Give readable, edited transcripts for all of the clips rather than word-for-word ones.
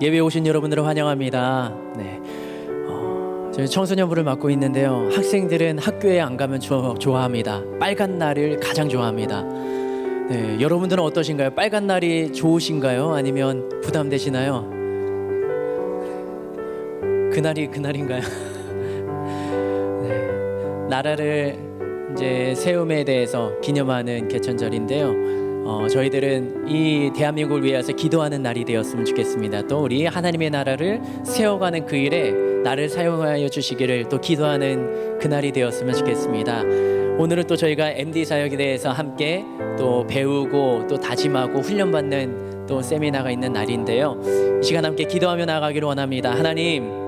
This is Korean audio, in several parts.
예배에 오신 여러분들을 환영합니다. 저희 청소년부를 맡고 있는데요. 학생들은 학교에 안 가면 좋아합니다. 빨간 날을 가장 좋아합니다. 여러분들은 어떠신가요? 빨간 날이 좋으신가요? 아니면 부담되시나요? 그날이 그날인가요? 나라를 이제 세움에 대해서 기념하는 개천절인데요. 저희들은 이 대한민국을 위해서 기도하는 날이 되었으면 좋겠습니다. 또 우리 하나님의 나라를 세워가는 그 일에 나를 사용하여 주시기를 또 기도하는 그날이 되었으면 좋겠습니다. 오늘은 또 저희가 MD 사역에 대해서 함께 또 배우고 또 다짐하고 훈련받는 또 세미나가 있는 날인데요. 이 시간 함께 기도하며 나아가기를 원합니다. 하나님,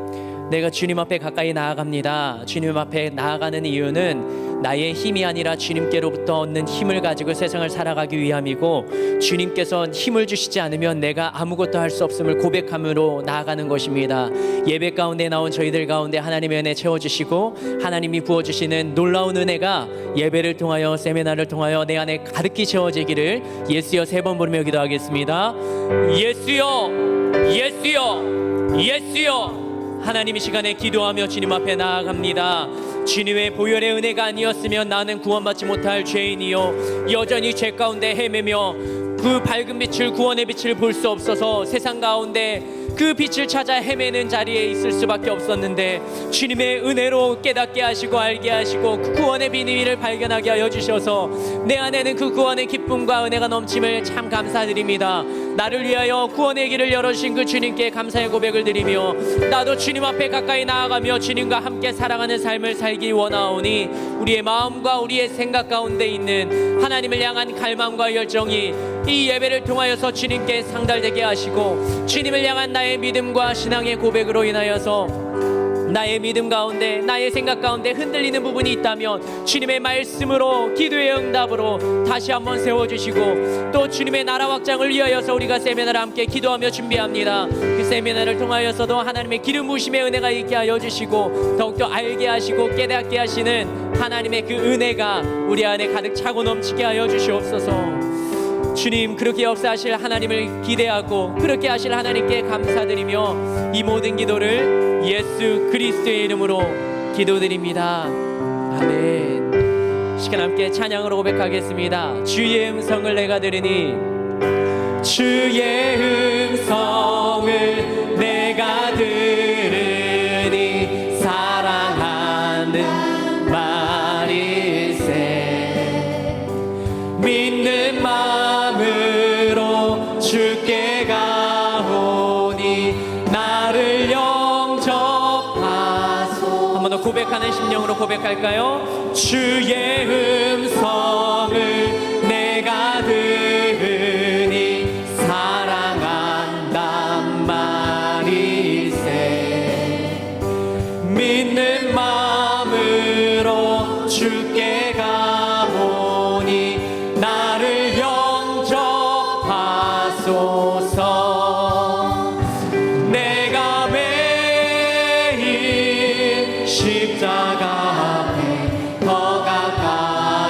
내가 주님 앞에 가까이 나아갑니다. 주님 앞에 나아가는 이유는 나의 힘이 아니라 주님께로부터 얻는 힘을 가지고 세상을 살아가기 위함이고, 주님께서 힘을 주시지 않으면 내가 아무것도 할 수 없음을 고백함으로 나아가는 것입니다. 예배 가운데 나온 저희들 가운데 하나님의 은혜 채워주시고 하나님이 부어주시는 놀라운 은혜가 예배를 통하여 세미나를 통하여 내 안에 가득히 채워지기를 예수여 3번 부르며 기도하겠습니다. 예수여, 예수여, 예수여. 하나님, 이 시간에 기도하며 주님 앞에 나아갑니다. 주님의 보혈의 은혜가 아니었으면 나는 구원받지 못할 죄인이요 여전히 죄 가운데 헤매며 그 밝은 빛을, 구원의 빛을 볼 수 없어서 세상 가운데 그 빛을 찾아 헤매는 자리에 있을 수밖에 없었는데, 주님의 은혜로 깨닫게 하시고 알게 하시고 그 구원의 비밀을 발견하게 하여 주셔서 내 안에는 그 구원의 기쁨과 은혜가 넘침을 참 감사드립니다. 나를 위하여 구원의 길을 열어주신 그 주님께 감사의 고백을 드리며, 나도 주님 앞에 가까이 나아가며 주님과 함께 살아가는 삶을 살기 원하오니 우리의 마음과 우리의 생각 가운데 있는 하나님을 향한 갈망과 열정이 이 예배를 통하여서 주님께 상달되게 하시고, 주님을 향한 나의 믿음과 신앙의 고백으로 인하여서 나의 믿음 가운데, 나의 생각 가운데 흔들리는 부분이 있다면 주님의 말씀으로, 기도의 응답으로 다시 한번 세워주시고, 또 주님의 나라 확장을 위하여서 우리가 세미나를 함께 기도하며 준비합니다. 그 세미나를 통하여서도 하나님의 기름 부으심의 은혜가 있게 하여 주시고 더욱더 알게 하시고 깨닫게 하시는 하나님의 그 은혜가 우리 안에 가득 차고 넘치게 하여 주시옵소서. 주님, 그렇게 역사하실 하나님을 기대하고 그렇게 하실 하나님께 감사드리며 이 모든 기도를 예수 그리스도의 이름으로 기도드립니다. 아멘. 시간 함께 찬양으로 고백하겠습니다. 주의 음성을 내가 들으니, 주의 음성을 내가 들으니 사랑하는 말일세, 믿는 마음으로 주께 가오니 나를 영접하소. 한 번 더 고백하는 심령으로 고백할까요? 주의 음성을 내가 들으니 사랑한단 말일세, 믿는 마음으로 주께 가오니 나를 영접하소서. 내가 매일 십자가 앞에 더 가까이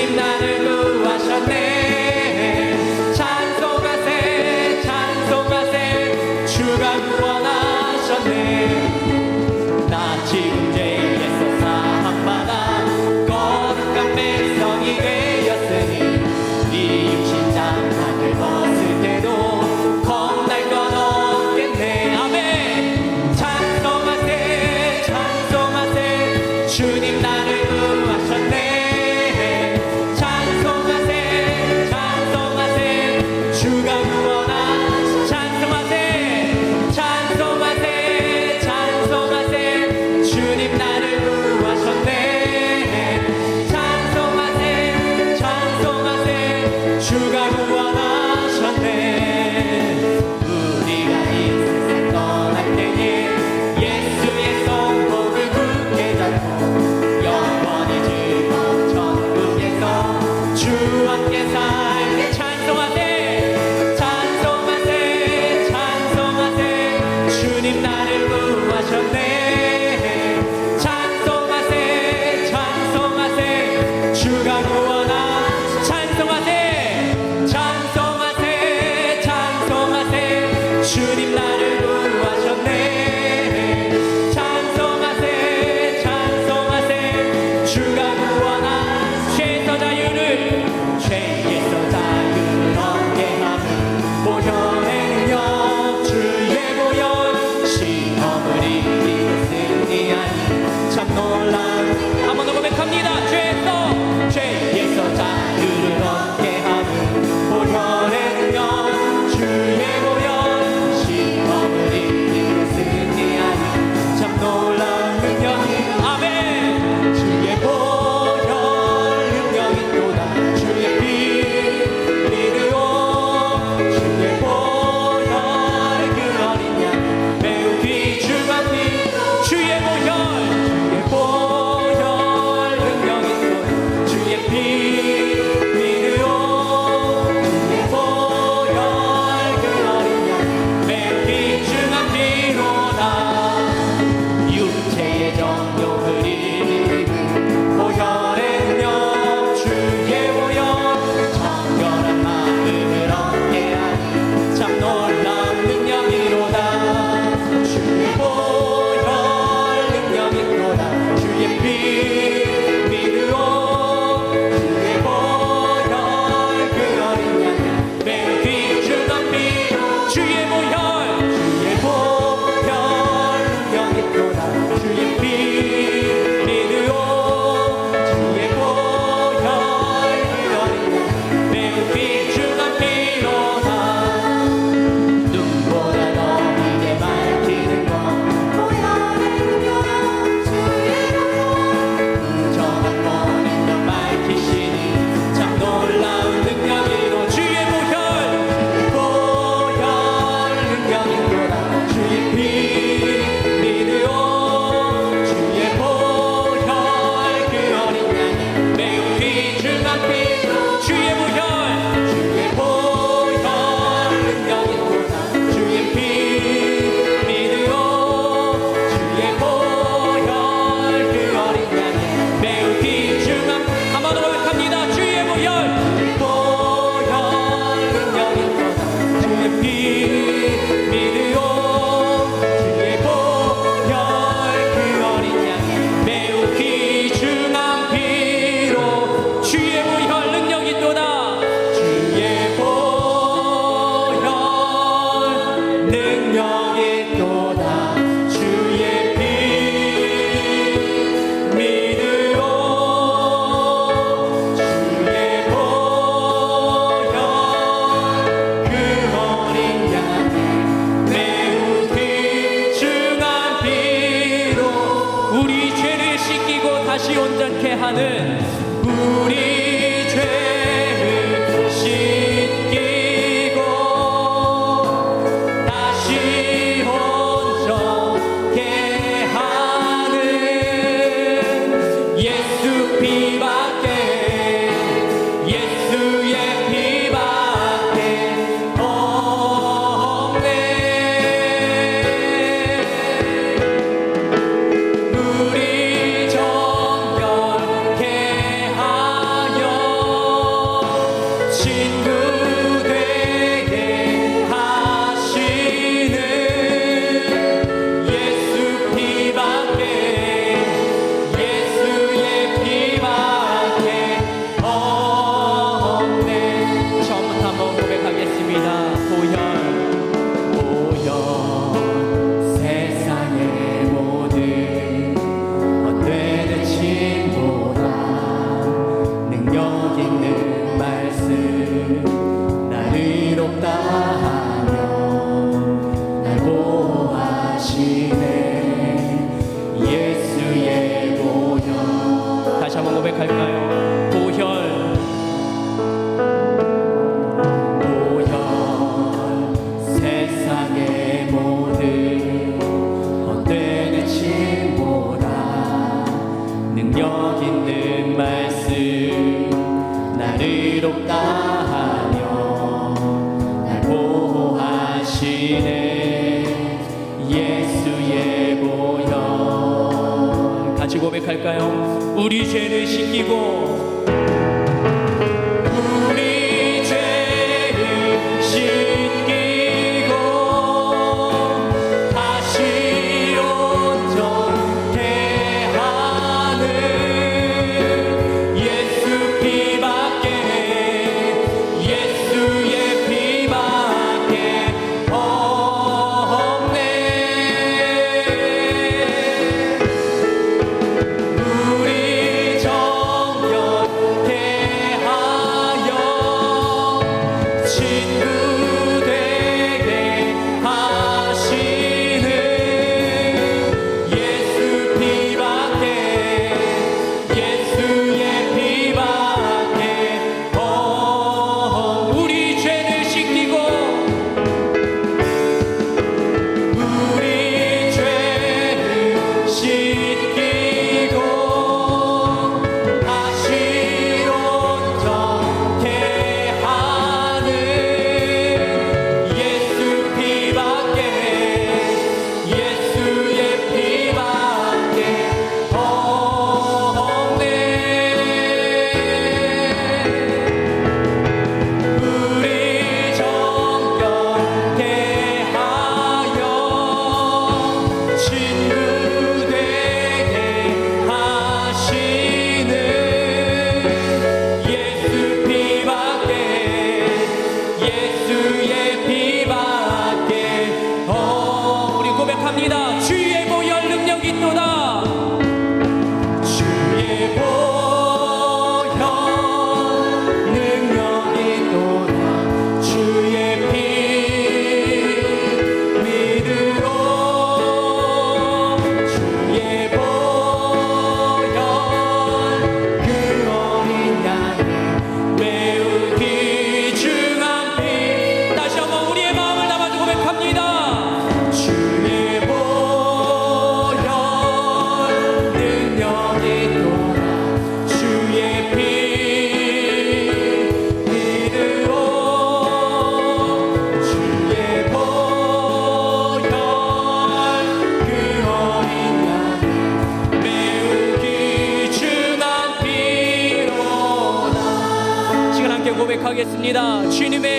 주님 나를 구하셨네. 찬송하세 찬송하세 주가 구원하셨네. 나 지금 죄에서 사함받아 거룩한 백성이 되었으니 이 육신 장막을 벗을 때도 겁날 건 없겠네. 아멘. 찬송하세 찬송하세 주님 나를 구하셨네. 찬송하세 찬송하세 주가 구원하셨네. 찬송하세 찬송하세 찬송하세 주님 나를 구하셨네. 찬송하세 찬송하세 주가 구원하셨네. 우리가 이 세상 떠날 때에 예수의 손목을 굳게 잡고 영원히 즐거운 천국에서 주와 함께 살게. 찬송하세 찬송하세 찬송하세 주님 나를 구하셨네. 찬송하세 찬송하세 주가 구원하. 찬송하세 찬송하세 찬송하세 주님 나를 구하셨네. 찬송하세 찬송하세 주가 구원하. 죄에서 자유를 얻게 하는 보혈의 능력 주의 보혈 시험을 이기고 승리하니 참 놀라운. 한 번 더 고백합니다. 죄에서 자유를 얻게 하는 보혈의 능력 주의 보혈 시험을 이기고 승리하니 참 놀라운 능력이. 아멘. 주의 보혈 능력이 또다. 주의 피 믿으오. 주의 보혈 그 어린 양 매우 귀중한 피. 주의 보혈 능력이 또다. 주의 피 믿으오. 주의 보혈 그 어린 양 매우 귀중한 피로다. 육체의 정욕을 이기는 보혈의 능력 주의 보혈 정결한 마음을 얻게 하니 참 놀라운 능력이로다. 주의 보혈 능력이 또다. 주의 피 믿으오. 주의 보혈 그 어린 양 매우 귀중한 피. 주의 보혈 능력이 또다. 주의 피 믿으오. 주의 보혈 그 어린 양 매우 귀중한 피로다. 눈보다 더 이제 밝히는 것 보혈의 능력 주의 보혈 부정한 본인도 밝히시니 참 놀라운 능력이로. 주의 보혈 능력이 또다. 주의 피 믿으오. 주의 보혈 그 어린 양 매우 귀중한 피. 주의 보혈 능력이 또다. 주의 피 믿으오. 주의 보혈 그 어린 양 매우 귀중한. 한 번 더 고백합니다. 주의 보혈 능력이 또다. 주의 피 믿으오. 주의 보혈 그 어린 양 매우 귀중한 피로. 주의 보혈 능력이 또다. 주의 보혈 능력이 또다. 주의 피 믿으오. 주의 보혈 그 어린 양 매우 귀중한 피로 우리 죄를 씻기고 다시 온전케 하는. 우리 죄를 씻기고 다시 온전케 하는 예수 피밖에 예수의 피밖에 없네. 우리 정결케 친구 되게 하시는 예수 피밖에 예수의 피밖에 없네. 처음부터 한번 고백하겠습니다. 보혈 세상의 모든 헛되는 칭보다 능력 있는 말씀 날 의롭다 하며 날 보호하시네. 예수의 보혈. 다시 한번 고백할까요? 보혈 세상의 모든 헛되는 칭보다 능력 있는 말씀 날 의롭다 하며 날 보호하시네. 예수의 보혈. 같이 고백할까요? 우리 죄를 씻기고 우리 죄를 씻기고 다시 온전케 하는 예수 피밖에 예수의 피밖에 없네. 우리 정결케 하여 친구 되게 하시는 예수 피밖에 예수의 피밖에 우리 죄를 씻기고 우리 죄를 씻기고 다시 온전케 하는 예수 피밖에 예수의 피밖에 없네. 우리 정결케 하여 친구 되게 하시는 예수 피밖에 예수의 피밖에 우리 고백합니다. 주의 보혈 능력이 있도다. 주의 보혈 능력이 있도다. 주의 피 믿으로 주의 보혈 그 어린 양의 매우 귀중한 피. 다시 한번 우리의 마음을 담아서 고백합니다. 주의 보혈 능력이 있도다. 주의 피 믿으로 주의 보혈 그 어린 양의 매우 귀중한 피로다. 시간 함께 고백하겠습니다. 주님의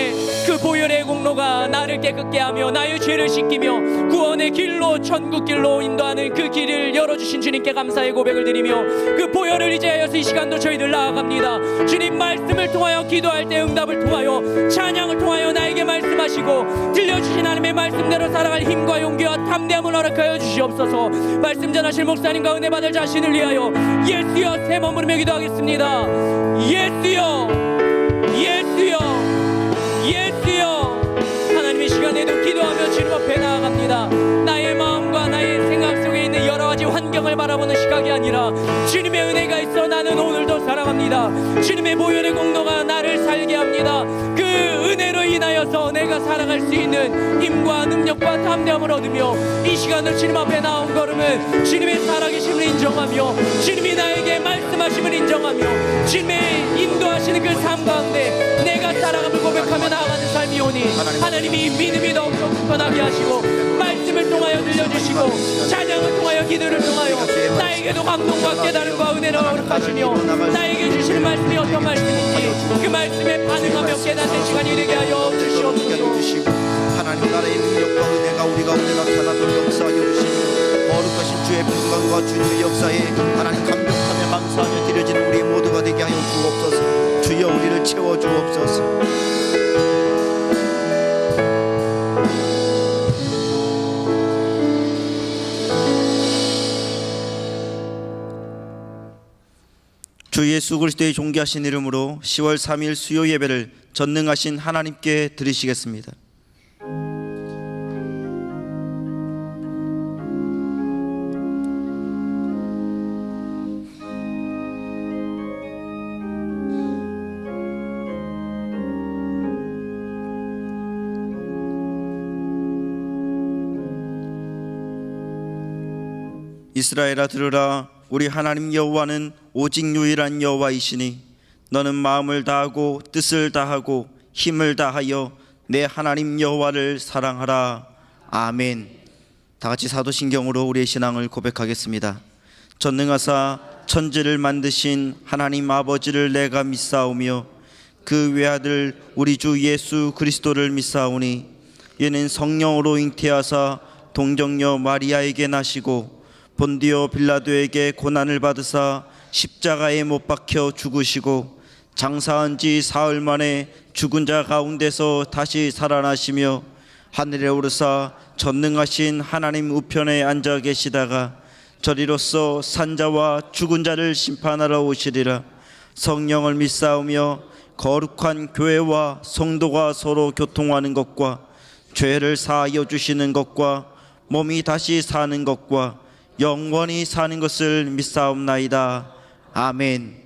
그 보혈의 공로가 나를 깨끗게 하며 나의 죄를 씻기며 구원의 길로 천국 길로 인도하는 그 길을 열어주신 주님께 감사의 고백을 드리며 그 보혈을 의지하여서 이 시간도 저희들 나아갑니다. 주님 말씀을 통하여 기도할 때 응답을 통하여 찬양을 통하여 나에게 말씀하시고 들려주신 하나님의 말씀대로 살아갈 힘과 용기와 담대함을 허락하여 주시옵소서. 말씀 전하실 목사님과 은혜 받을 자신을 위하여 예수여 새 몸으로 기도하겠습니다. 예수여 예수여 예수여. 하나님 이 시간에도 기도하며 주님 앞에 나아갑니다. 나의 마음과 나의 생각 속에 있는 여러 가지 환경을 바라보는 시각이 아니라 주님의 은혜가 있어 나는 오늘도 살아갑니다. 주님의 보혈의 공로가 나를 살게 합니다. 그 은혜로 인하여서 내가 살아갈 수 있는 힘과 능력과 담대함을 얻으며 이 시간을 주님 앞에 나온 걸음은 주님의 살아계심을 인정하며 주님이 나에게 말씀하심을 인정하며 주님의 인도하시는 그 삶 가운데 내가 살아감을 고백하며 나아가는 삶이 오니 하나님이 믿음이 더욱더 굳건하게 하시고 말씀을 통하여 들려주시고 찬양을 통하여 기도를 통하여 나에게도 감동과 깨달음과 은혜를 허락하시며 나에게 주시는 말씀이 어떤 말씀인지 그 말씀에 반응하며 깨닫는 시간이 되게 하여 주시옵소서. 하나님 나라의 능력과 은혜가 우리 가운데 나타나도록 역사하여 주시며 거룩하신 주의 평강과 주의 역사에 하나님 감격하며 감사하며 드려지는 우리 모두가 되게 하여 주옵소서. 주여 우리를 채워 주옵소서. 주 예수 그리스도의 존귀하신 이름으로 10월 3일 수요 예배를 전능하신 하나님께 드리시겠습니다. 이스라엘아 들으라. 우리 하나님 여호와는 오직 유일한 여호와이시니 너는 마음을 다하고 뜻을 다하고 힘을 다하여 내 하나님 여호와를 사랑하라. 아멘. 다 같이 사도신경으로 우리의 신앙을 고백하겠습니다. 전능하사 천지를 만드신 하나님 아버지를 내가 믿사오며 그 외아들 우리 주 예수 그리스도를 믿사오니 이는 성령으로 잉태하사 동정녀 마리아에게 나시고 본디오 빌라도에게 고난을 받으사 십자가에 못 박혀 죽으시고 장사한 지 사흘 만에 죽은 자 가운데서 다시 살아나시며 하늘에 오르사 전능하신 하나님 우편에 앉아 계시다가 저리로서 산자와 죽은 자를 심판하러 오시리라. 성령을 믿사오며 거룩한 교회와 성도가 서로 교통하는 것과 죄를 사하여 주시는 것과 몸이 다시 사는 것과 영원히 사는 것을 믿사옵나이다. 아멘.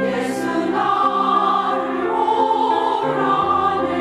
예수 나를 오라 하네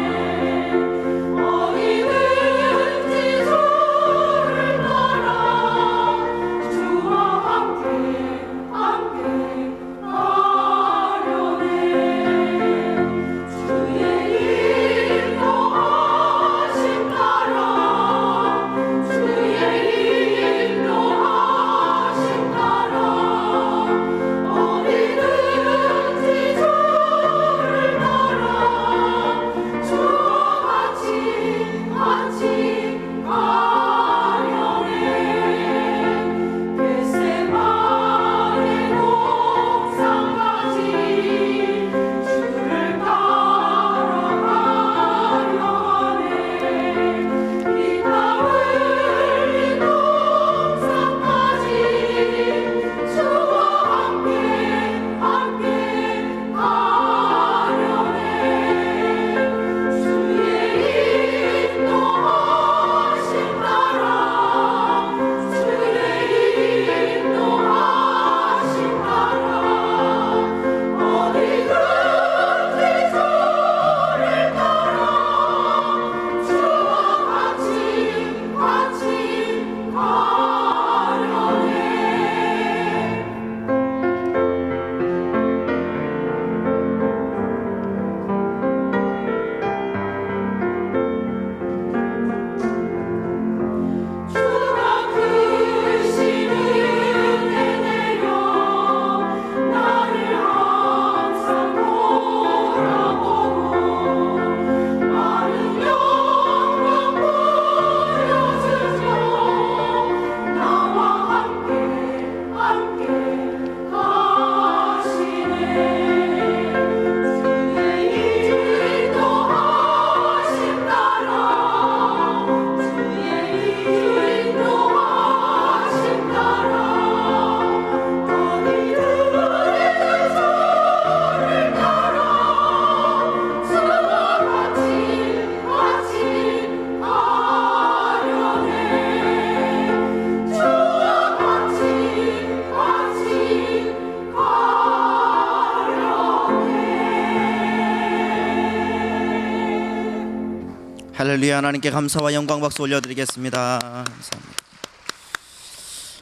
할렐루야. 하나님께 감사와 영광 박수 올려드리겠습니다. 감사합니다.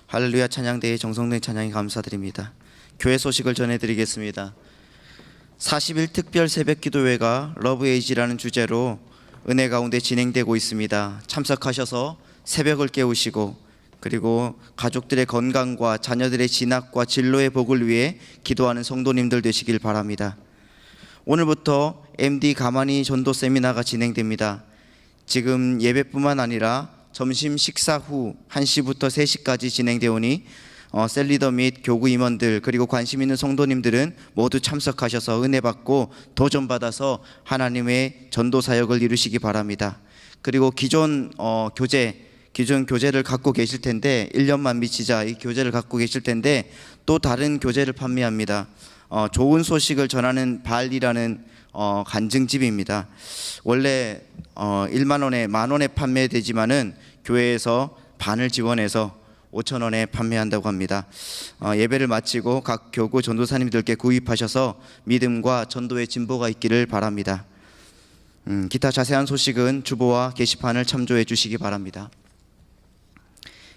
할렐루야. 찬양대회 정성된 찬양에 감사드립니다. 교회 소식을 전해드리겠습니다. 40일 특별 새벽기도회가 러브에이지라는 주제로 은혜 가운데 진행되고 있습니다. 참석하셔서 새벽을 깨우시고 그리고 가족들의 건강과 자녀들의 진학과 진로의 복을 위해 기도하는 성도님들 되시길 바랍니다. 오늘부터 MD 가만히 전도 세미나가 진행됩니다. 지금 예배뿐만 아니라 점심 식사 후 1시부터 3시까지 진행되오니 셀리더 및 교구 임원들 그리고 관심 있는 성도님들은 모두 참석하셔서 은혜 받고 도전받아서 하나님의 전도 사역을 이루시기 바랍니다. 그리고 기존 교재를 갖고 계실 텐데 1년만 미치자 이 교재를 갖고 계실 텐데 또 다른 교재를 판매합니다. 좋은 소식을 전하는 발이라는 간증집입니다. 원래 1만 원에 1만 원에 판매되지만은 교회에서 반을 지원해서 5천 원에 판매한다고 합니다. 예배를 마치고 각 교구 전도사님들께 구입하셔서 믿음과 전도의 진보가 있기를 바랍니다. 기타 자세한 소식은 주보와 게시판을 참조해 주시기 바랍니다.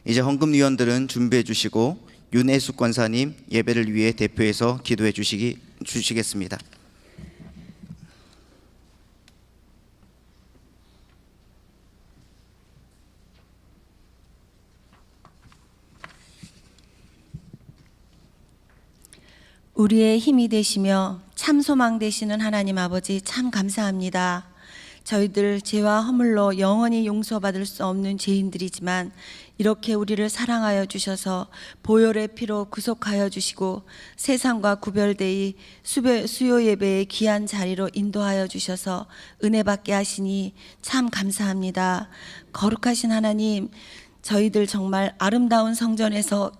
이제 헌금위원들은 준비해 주시고 윤애숙 권사님 예배를 위해 대표해서 기도해 주시겠습니다. 우리의 힘이 되시며 참 소망 되시는 하나님 아버지 참 감사합니다. 저희들 죄와 허물로 영원히 용서받을 수 없는 죄인들이지만 이렇게 우리를 사랑하여 주셔서 보혈의 피로 구속하여 주시고 세상과 구별되이 수요 예배의 귀한 자리로 인도하여 주셔서 은혜 받게 하시니 참 감사합니다. 거룩하신 하나님, 저희들 정말 아름다운 성전에서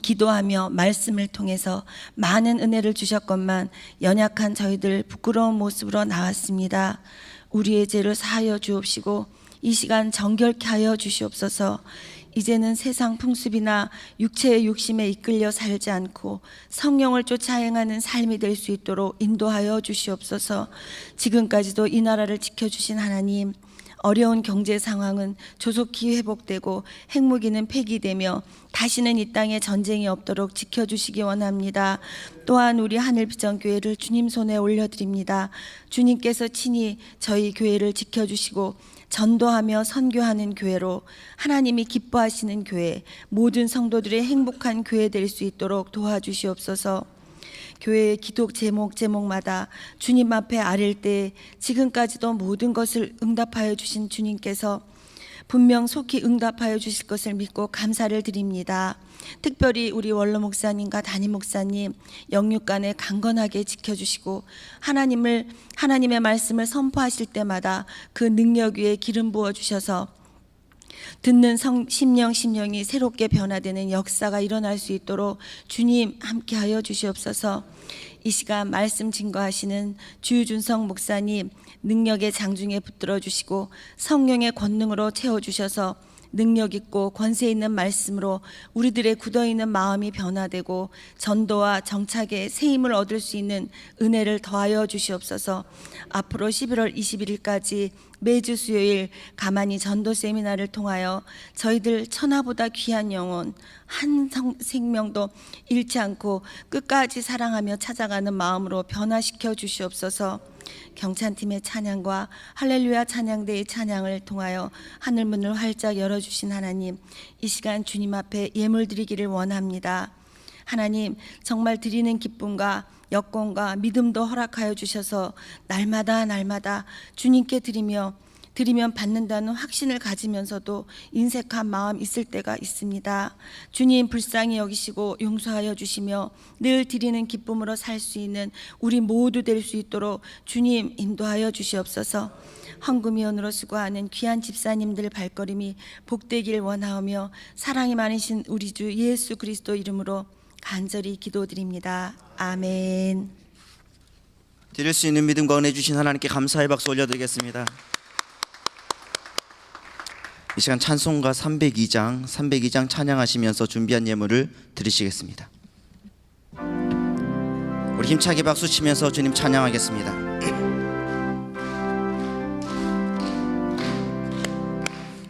기도하며 말씀을 통해서 많은 은혜를 주셨건만 연약한 저희들 부끄러운 모습으로 나왔습니다. 우리의 죄를 사하여 주옵시고 이 시간 정결케 하여 주시옵소서. 이제는 세상 풍습이나 육체의 욕심에 이끌려 살지 않고 성령을 쫓아 행하는 삶이 될 수 있도록 인도하여 주시옵소서. 지금까지도 이 나라를 지켜주신 하나님, 어려운 경제 상황은 조속히 회복되고 핵무기는 폐기되며 다시는 이 땅에 전쟁이 없도록 지켜주시기 원합니다. 또한 우리 하늘비전교회를 주님 손에 올려드립니다. 주님께서 친히 저희 교회를 지켜주시고 전도하며 선교하는 교회로 하나님이 기뻐하시는 교회, 모든 성도들의 행복한 교회 될 수 있도록 도와주시옵소서. 교회의 기도 제목마다 주님 앞에 아릴 때 지금까지도 모든 것을 응답하여 주신 주님께서 분명 속히 응답하여 주실 것을 믿고 감사를 드립니다. 특별히 우리 원로 목사님과 담임 목사님 영육간에 강건하게 지켜주시고 하나님의 말씀을 선포하실 때마다 그 능력 위에 기름 부어 주셔서 듣는 심령이 새롭게 변화되는 역사가 일어날 수 있도록 주님 함께하여 주시옵소서. 이 시간 말씀 증거하시는 주준성 목사님 능력의 장중에 붙들어 주시고 성령의 권능으로 채워주셔서 능력 있고 권세 있는 말씀으로 우리들의 굳어있는 마음이 변화되고 전도와 정착의 새 힘을 얻을 수 있는 은혜를 더하여 주시옵소서. 앞으로 11월 21일까지 매주 수요일 가만히 전도 세미나를 통하여 저희들 천하보다 귀한 영혼 한 생명도 잃지 않고 끝까지 사랑하며 찾아가는 마음으로 변화시켜 주시옵소서. 경찬팀의 찬양과 할렐루야 찬양대의 찬양을 통하여 하늘문을 활짝 열어주신 하나님, 이 시간 주님 앞에 예물 드리기를 원합니다. 하나님, 정말 드리는 기쁨과 여건과 믿음도 허락하여 주셔서 날마다 주님께 드리면 받는다는 확신을 가지면서도 인색한 마음 있을 때가 있습니다. 주님 불쌍히 여기시고 용서하여 주시며 늘 드리는 기쁨으로 살 수 있는 우리 모두 될 수 있도록 주님 인도하여 주시옵소서. 헌금위원으로 수고하는 귀한 집사님들 발걸음이 복되길 원하오며 사랑이 많으신 우리 주 예수 그리스도 이름으로 간절히 기도드립니다. 아멘. 드릴 수 있는 믿음과 은혜 주신 하나님께 감사의 박수 올려드리겠습니다. 이 시간 찬송가 302장 찬양하시면서 준비한 예물을 드리시겠습니다. 우리 힘차게 박수 치면서 주님 찬양하겠습니다.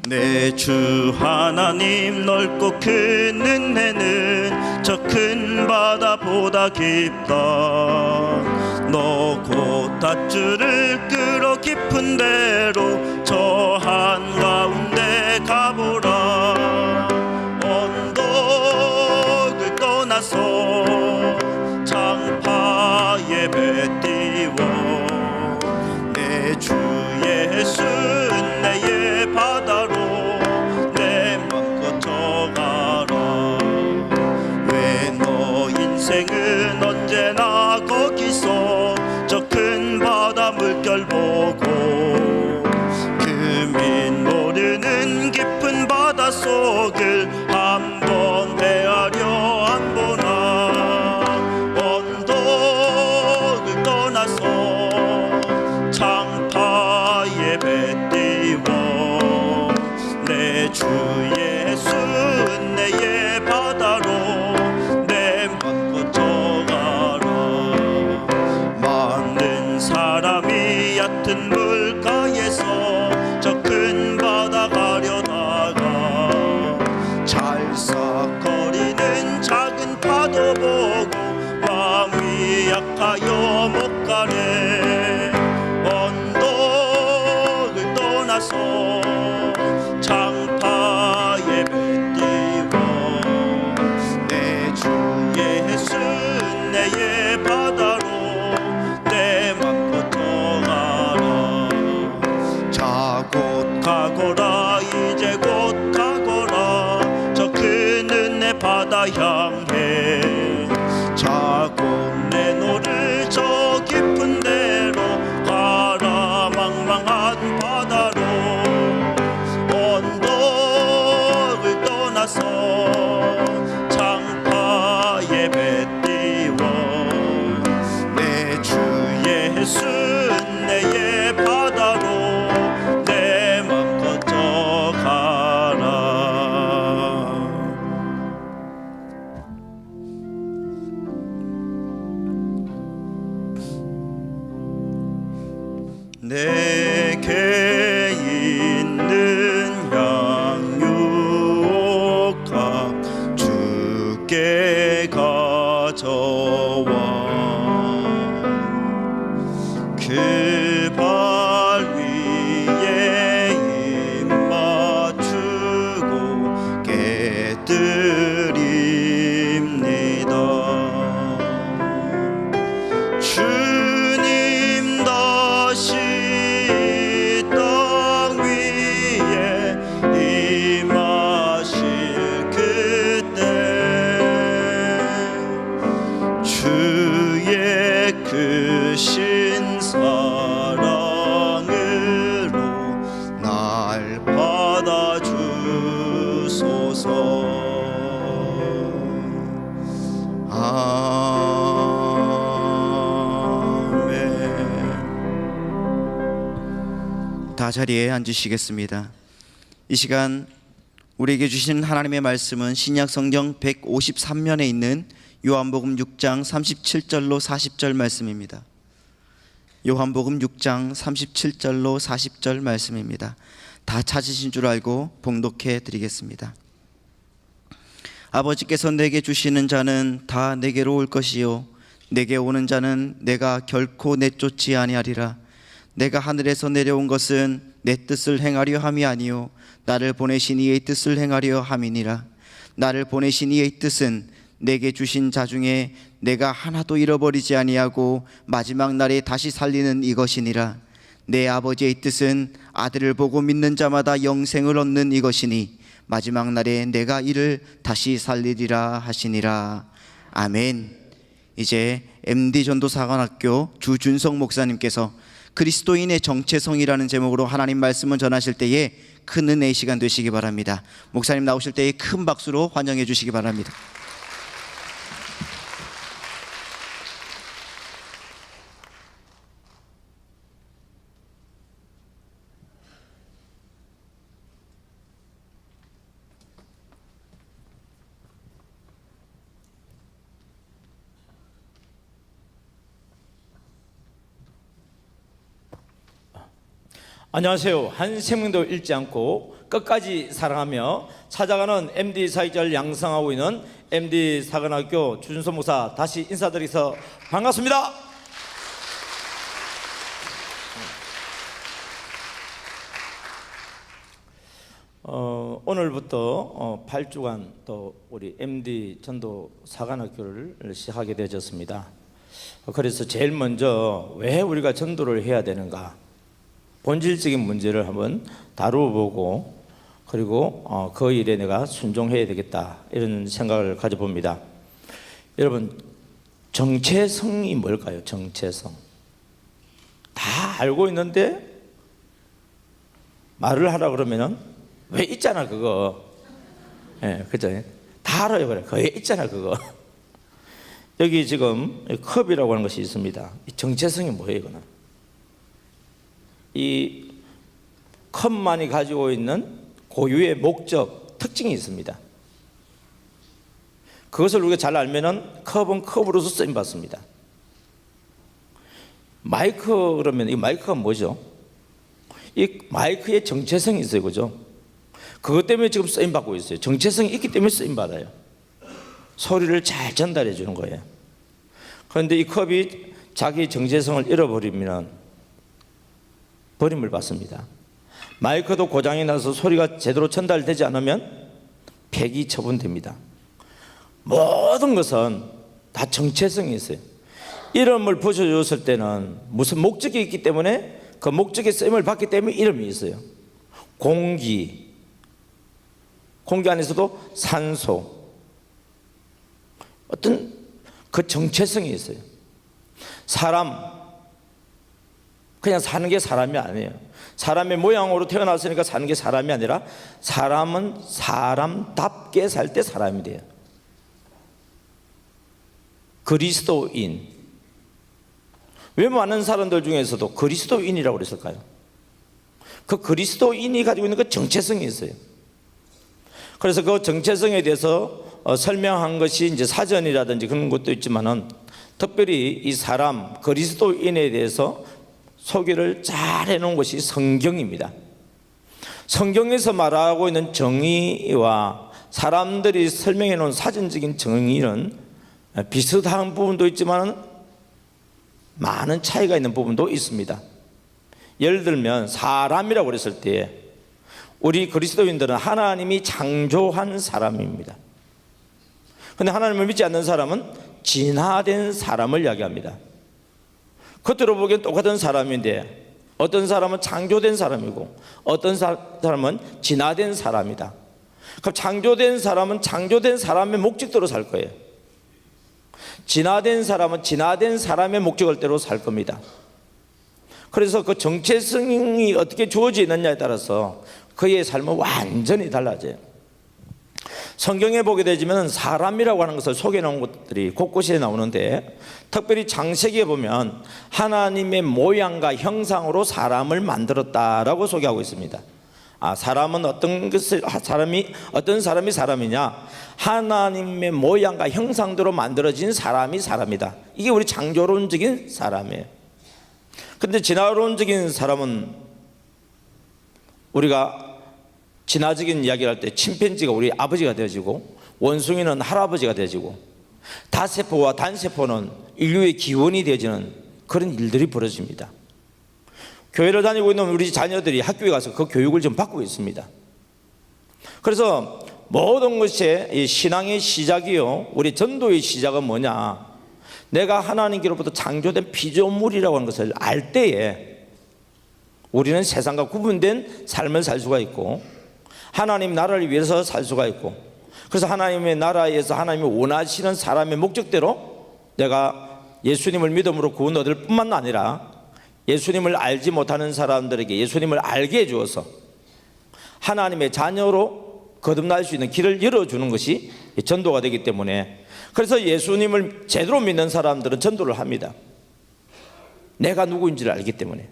내 주 하나님 넓고 큰 은혜는 저 큰 바다보다 깊다. 너 곧 닷줄을 끌어 깊은 데로 저 한가운데 가보라. 언덕을 떠나서 장파에 배 띄워 내 주 예수 은혜의 바다로 내 맘껏 져가라. 왜 너 인생은 언제나 거기서 저 큰 바다 물결 보고 금인 모르는 깊은 바다 속을 한번 헤아려 안 보나. 언덕을 떠나서 장파에 배 띄워 내 주 예수 은혜의 바다로 내 맘껏 져가라. 많은 사람이 얕은 물가에서 저 큰 바다 가려다가 찰싹거리는 작은 파도 보고 마음이 약하여 못 가네. 언덕을 떠나서 장파에 배 띄워 내 주 예수 은혜의 바다로 내 맘껏 떠가라. 자 곧 가거라 이제 곧 가거라 저 큰 은혜 바다 향해. 자 곧 내 노를 저 깊은 데로 가라. 망망한 바다로 언덕을 떠나서 장파에 배 띄워 내 주 예수 은혜의 바다로 내 맘껏 져가라. 내게 있는 양육각 주께 가져와 그 발 위에 입 맞추고 깨뜨립니다. 주님 다시 땅 위에 임하실 그때 주의 크신 사랑으로 날 받아주소서. 아멘. 다 자리에 앉으시겠습니다. 이 시간 우리에게 주신 하나님의 말씀은 신약 성경 153면에 있는 요한복음 6장 37절로 40절 말씀입니다. 요한복음 6장 37절로 40절 말씀입니다. 다 찾으신 줄 알고 봉독해 드리겠습니다. 아버지께서 내게 주시는 자는 다 내게로 올 것이요 내게 오는 자는 내가 결코 내쫓지 아니하리라. 내가 하늘에서 내려온 것은 내 뜻을 행하려 함이 아니요 나를 보내신 이의 뜻을 행하려 함이니라. 나를 보내신 이의 뜻은 내게 주신 자 중에 내가 하나도 잃어버리지 아니하고 마지막 날에 다시 살리는 이것이니라. 내 아버지의 뜻은 아들을 보고 믿는 자마다 영생을 얻는 이것이니 마지막 날에 내가 이를 다시 살리리라 하시니라. 아멘. 이제 MD 전도사관학교 주준성 목사님께서 그리스도인의 정체성이라는 제목으로 하나님 말씀을 전하실 때에 큰 은혜의 시간 되시기 바랍니다. 목사님 나오실 때에 큰 박수로 환영해 주시기 바랍니다. 안녕하세요. 한 생명도 잃지 않고 끝까지 사랑하며 찾아가는 MD 사역자를 양성하고 있는 MD 사관학교 주준소 목사 다시 인사드리서 반갑습니다. 오늘부터 8주간 또 우리 MD 전도 사관학교를 시작하게 되어졌습니다. 그래서 제일 먼저 왜 우리가 전도를 해야 되는가, 본질적인 문제를 한번 다루어보고, 그리고 그 일에 내가 순종해야 되겠다, 이런 생각을 가져봅니다. 여러분, 정체성이 뭘까요? 정체성. 다 알고 있는데 말을 하라 그러면은 왜 있잖아 그거. 예, 그죠? 다 알아요. 그래, 왜 있잖아 그거. 여기 지금 컵이라고 하는 것이 있습니다. 이 정체성이 뭐예요? 이거는 이 컵만이 가지고 있는 고유의 목적, 특징이 있습니다. 그것을 우리가 잘 알면은 컵은 컵으로서 쓰임 받습니다. 마이크 그러면 이 마이크가 뭐죠? 이 마이크의 정체성이 있어요, 그죠? 그것 때문에 지금 쓰임 받고 있어요. 정체성이 있기 때문에 쓰임 받아요. 소리를 잘 전달해 주는 거예요. 그런데 이 컵이 자기 정체성을 잃어버리면 버림을 받습니다. 마이크도 고장이 나서 소리가 제대로 전달되지 않으면 폐기 처분됩니다. 모든 것은 다 정체성이 있어요. 이름을 붙여줬을 때는 무슨 목적이 있기 때문에 그 목적의 쓰임을 받기 때문에 이름이 있어요. 공기 안에서도 산소, 어떤 그 정체성이 있어요. 사람, 그냥 사는 게 사람이 아니에요. 사람의 모양으로 태어났으니까 사는 게 사람이 아니라 사람은 사람답게 살 때 사람이 돼요. 그리스도인. 왜 많은 사람들 중에서도 그리스도인이라고 그랬을까요? 그 그리스도인이 가지고 있는 그 정체성이 있어요. 그래서 그 정체성에 대해서 설명한 것이 이제 사전이라든지 그런 것도 있지만은, 특별히 이 사람 그리스도인에 대해서 소개를 잘 해놓은 것이 성경입니다. 성경에서 말하고 있는 정의와 사람들이 설명해 놓은 사전적인 정의는 비슷한 부분도 있지만 많은 차이가 있는 부분도 있습니다. 예를 들면 사람이라고 그랬을 때 우리 그리스도인들은 하나님이 창조한 사람입니다. 그런데 하나님을 믿지 않는 사람은 진화된 사람을 이야기합니다. 겉으로 보기엔 똑같은 사람인데 어떤 사람은 창조된 사람이고 어떤 사람은 진화된 사람이다. 그럼 창조된 사람은 창조된 사람의 목적대로 살 거예요. 진화된 사람은 진화된 사람의 목적대로 살 겁니다. 그래서 그 정체성이 어떻게 주어져 있느냐에 따라서 그의 삶은 완전히 달라져요. 성경에 보게 되지만 사람이라고 하는 것을 소개해 놓은 것들이 곳곳에 나오는데, 특별히 창세기에 보면 하나님의 모양과 형상으로 사람을 만들었다라고 소개하고 있습니다. 사람은 어떤 사람이 사람이냐? 하나님의 모양과 형상대로 만들어진 사람이 사람이다. 이게 우리 창조론적인 사람이에요. 그런데 진화론적인 사람은 우리가 진화적인 이야기를 할 때 침팬지가 우리 아버지가 되어지고 원숭이는 할아버지가 되어지고 다세포와 단세포는 인류의 기원이 되어지는 그런 일들이 벌어집니다. 교회를 다니고 있는 우리 자녀들이 학교에 가서 그 교육을 좀 받고 있습니다. 그래서 모든 것이 이 신앙의 시작이요, 우리 전도의 시작은 뭐냐? 내가 하나님께로부터 창조된 피조물이라고 하는 것을 알 때에 우리는 세상과 구분된 삶을 살 수가 있고 하나님 나라를 위해서 살 수가 있고, 그래서 하나님의 나라에서 하나님이 원하시는 사람의 목적대로 내가 예수님을 믿음으로 구원 얻을 뿐만 아니라 예수님을 알지 못하는 사람들에게 예수님을 알게 해주어서 하나님의 자녀로 거듭날 수 있는 길을 열어주는 것이 전도가 되기 때문에, 그래서 예수님을 제대로 믿는 사람들은 전도를 합니다. 내가 누구인지를 알기 때문에.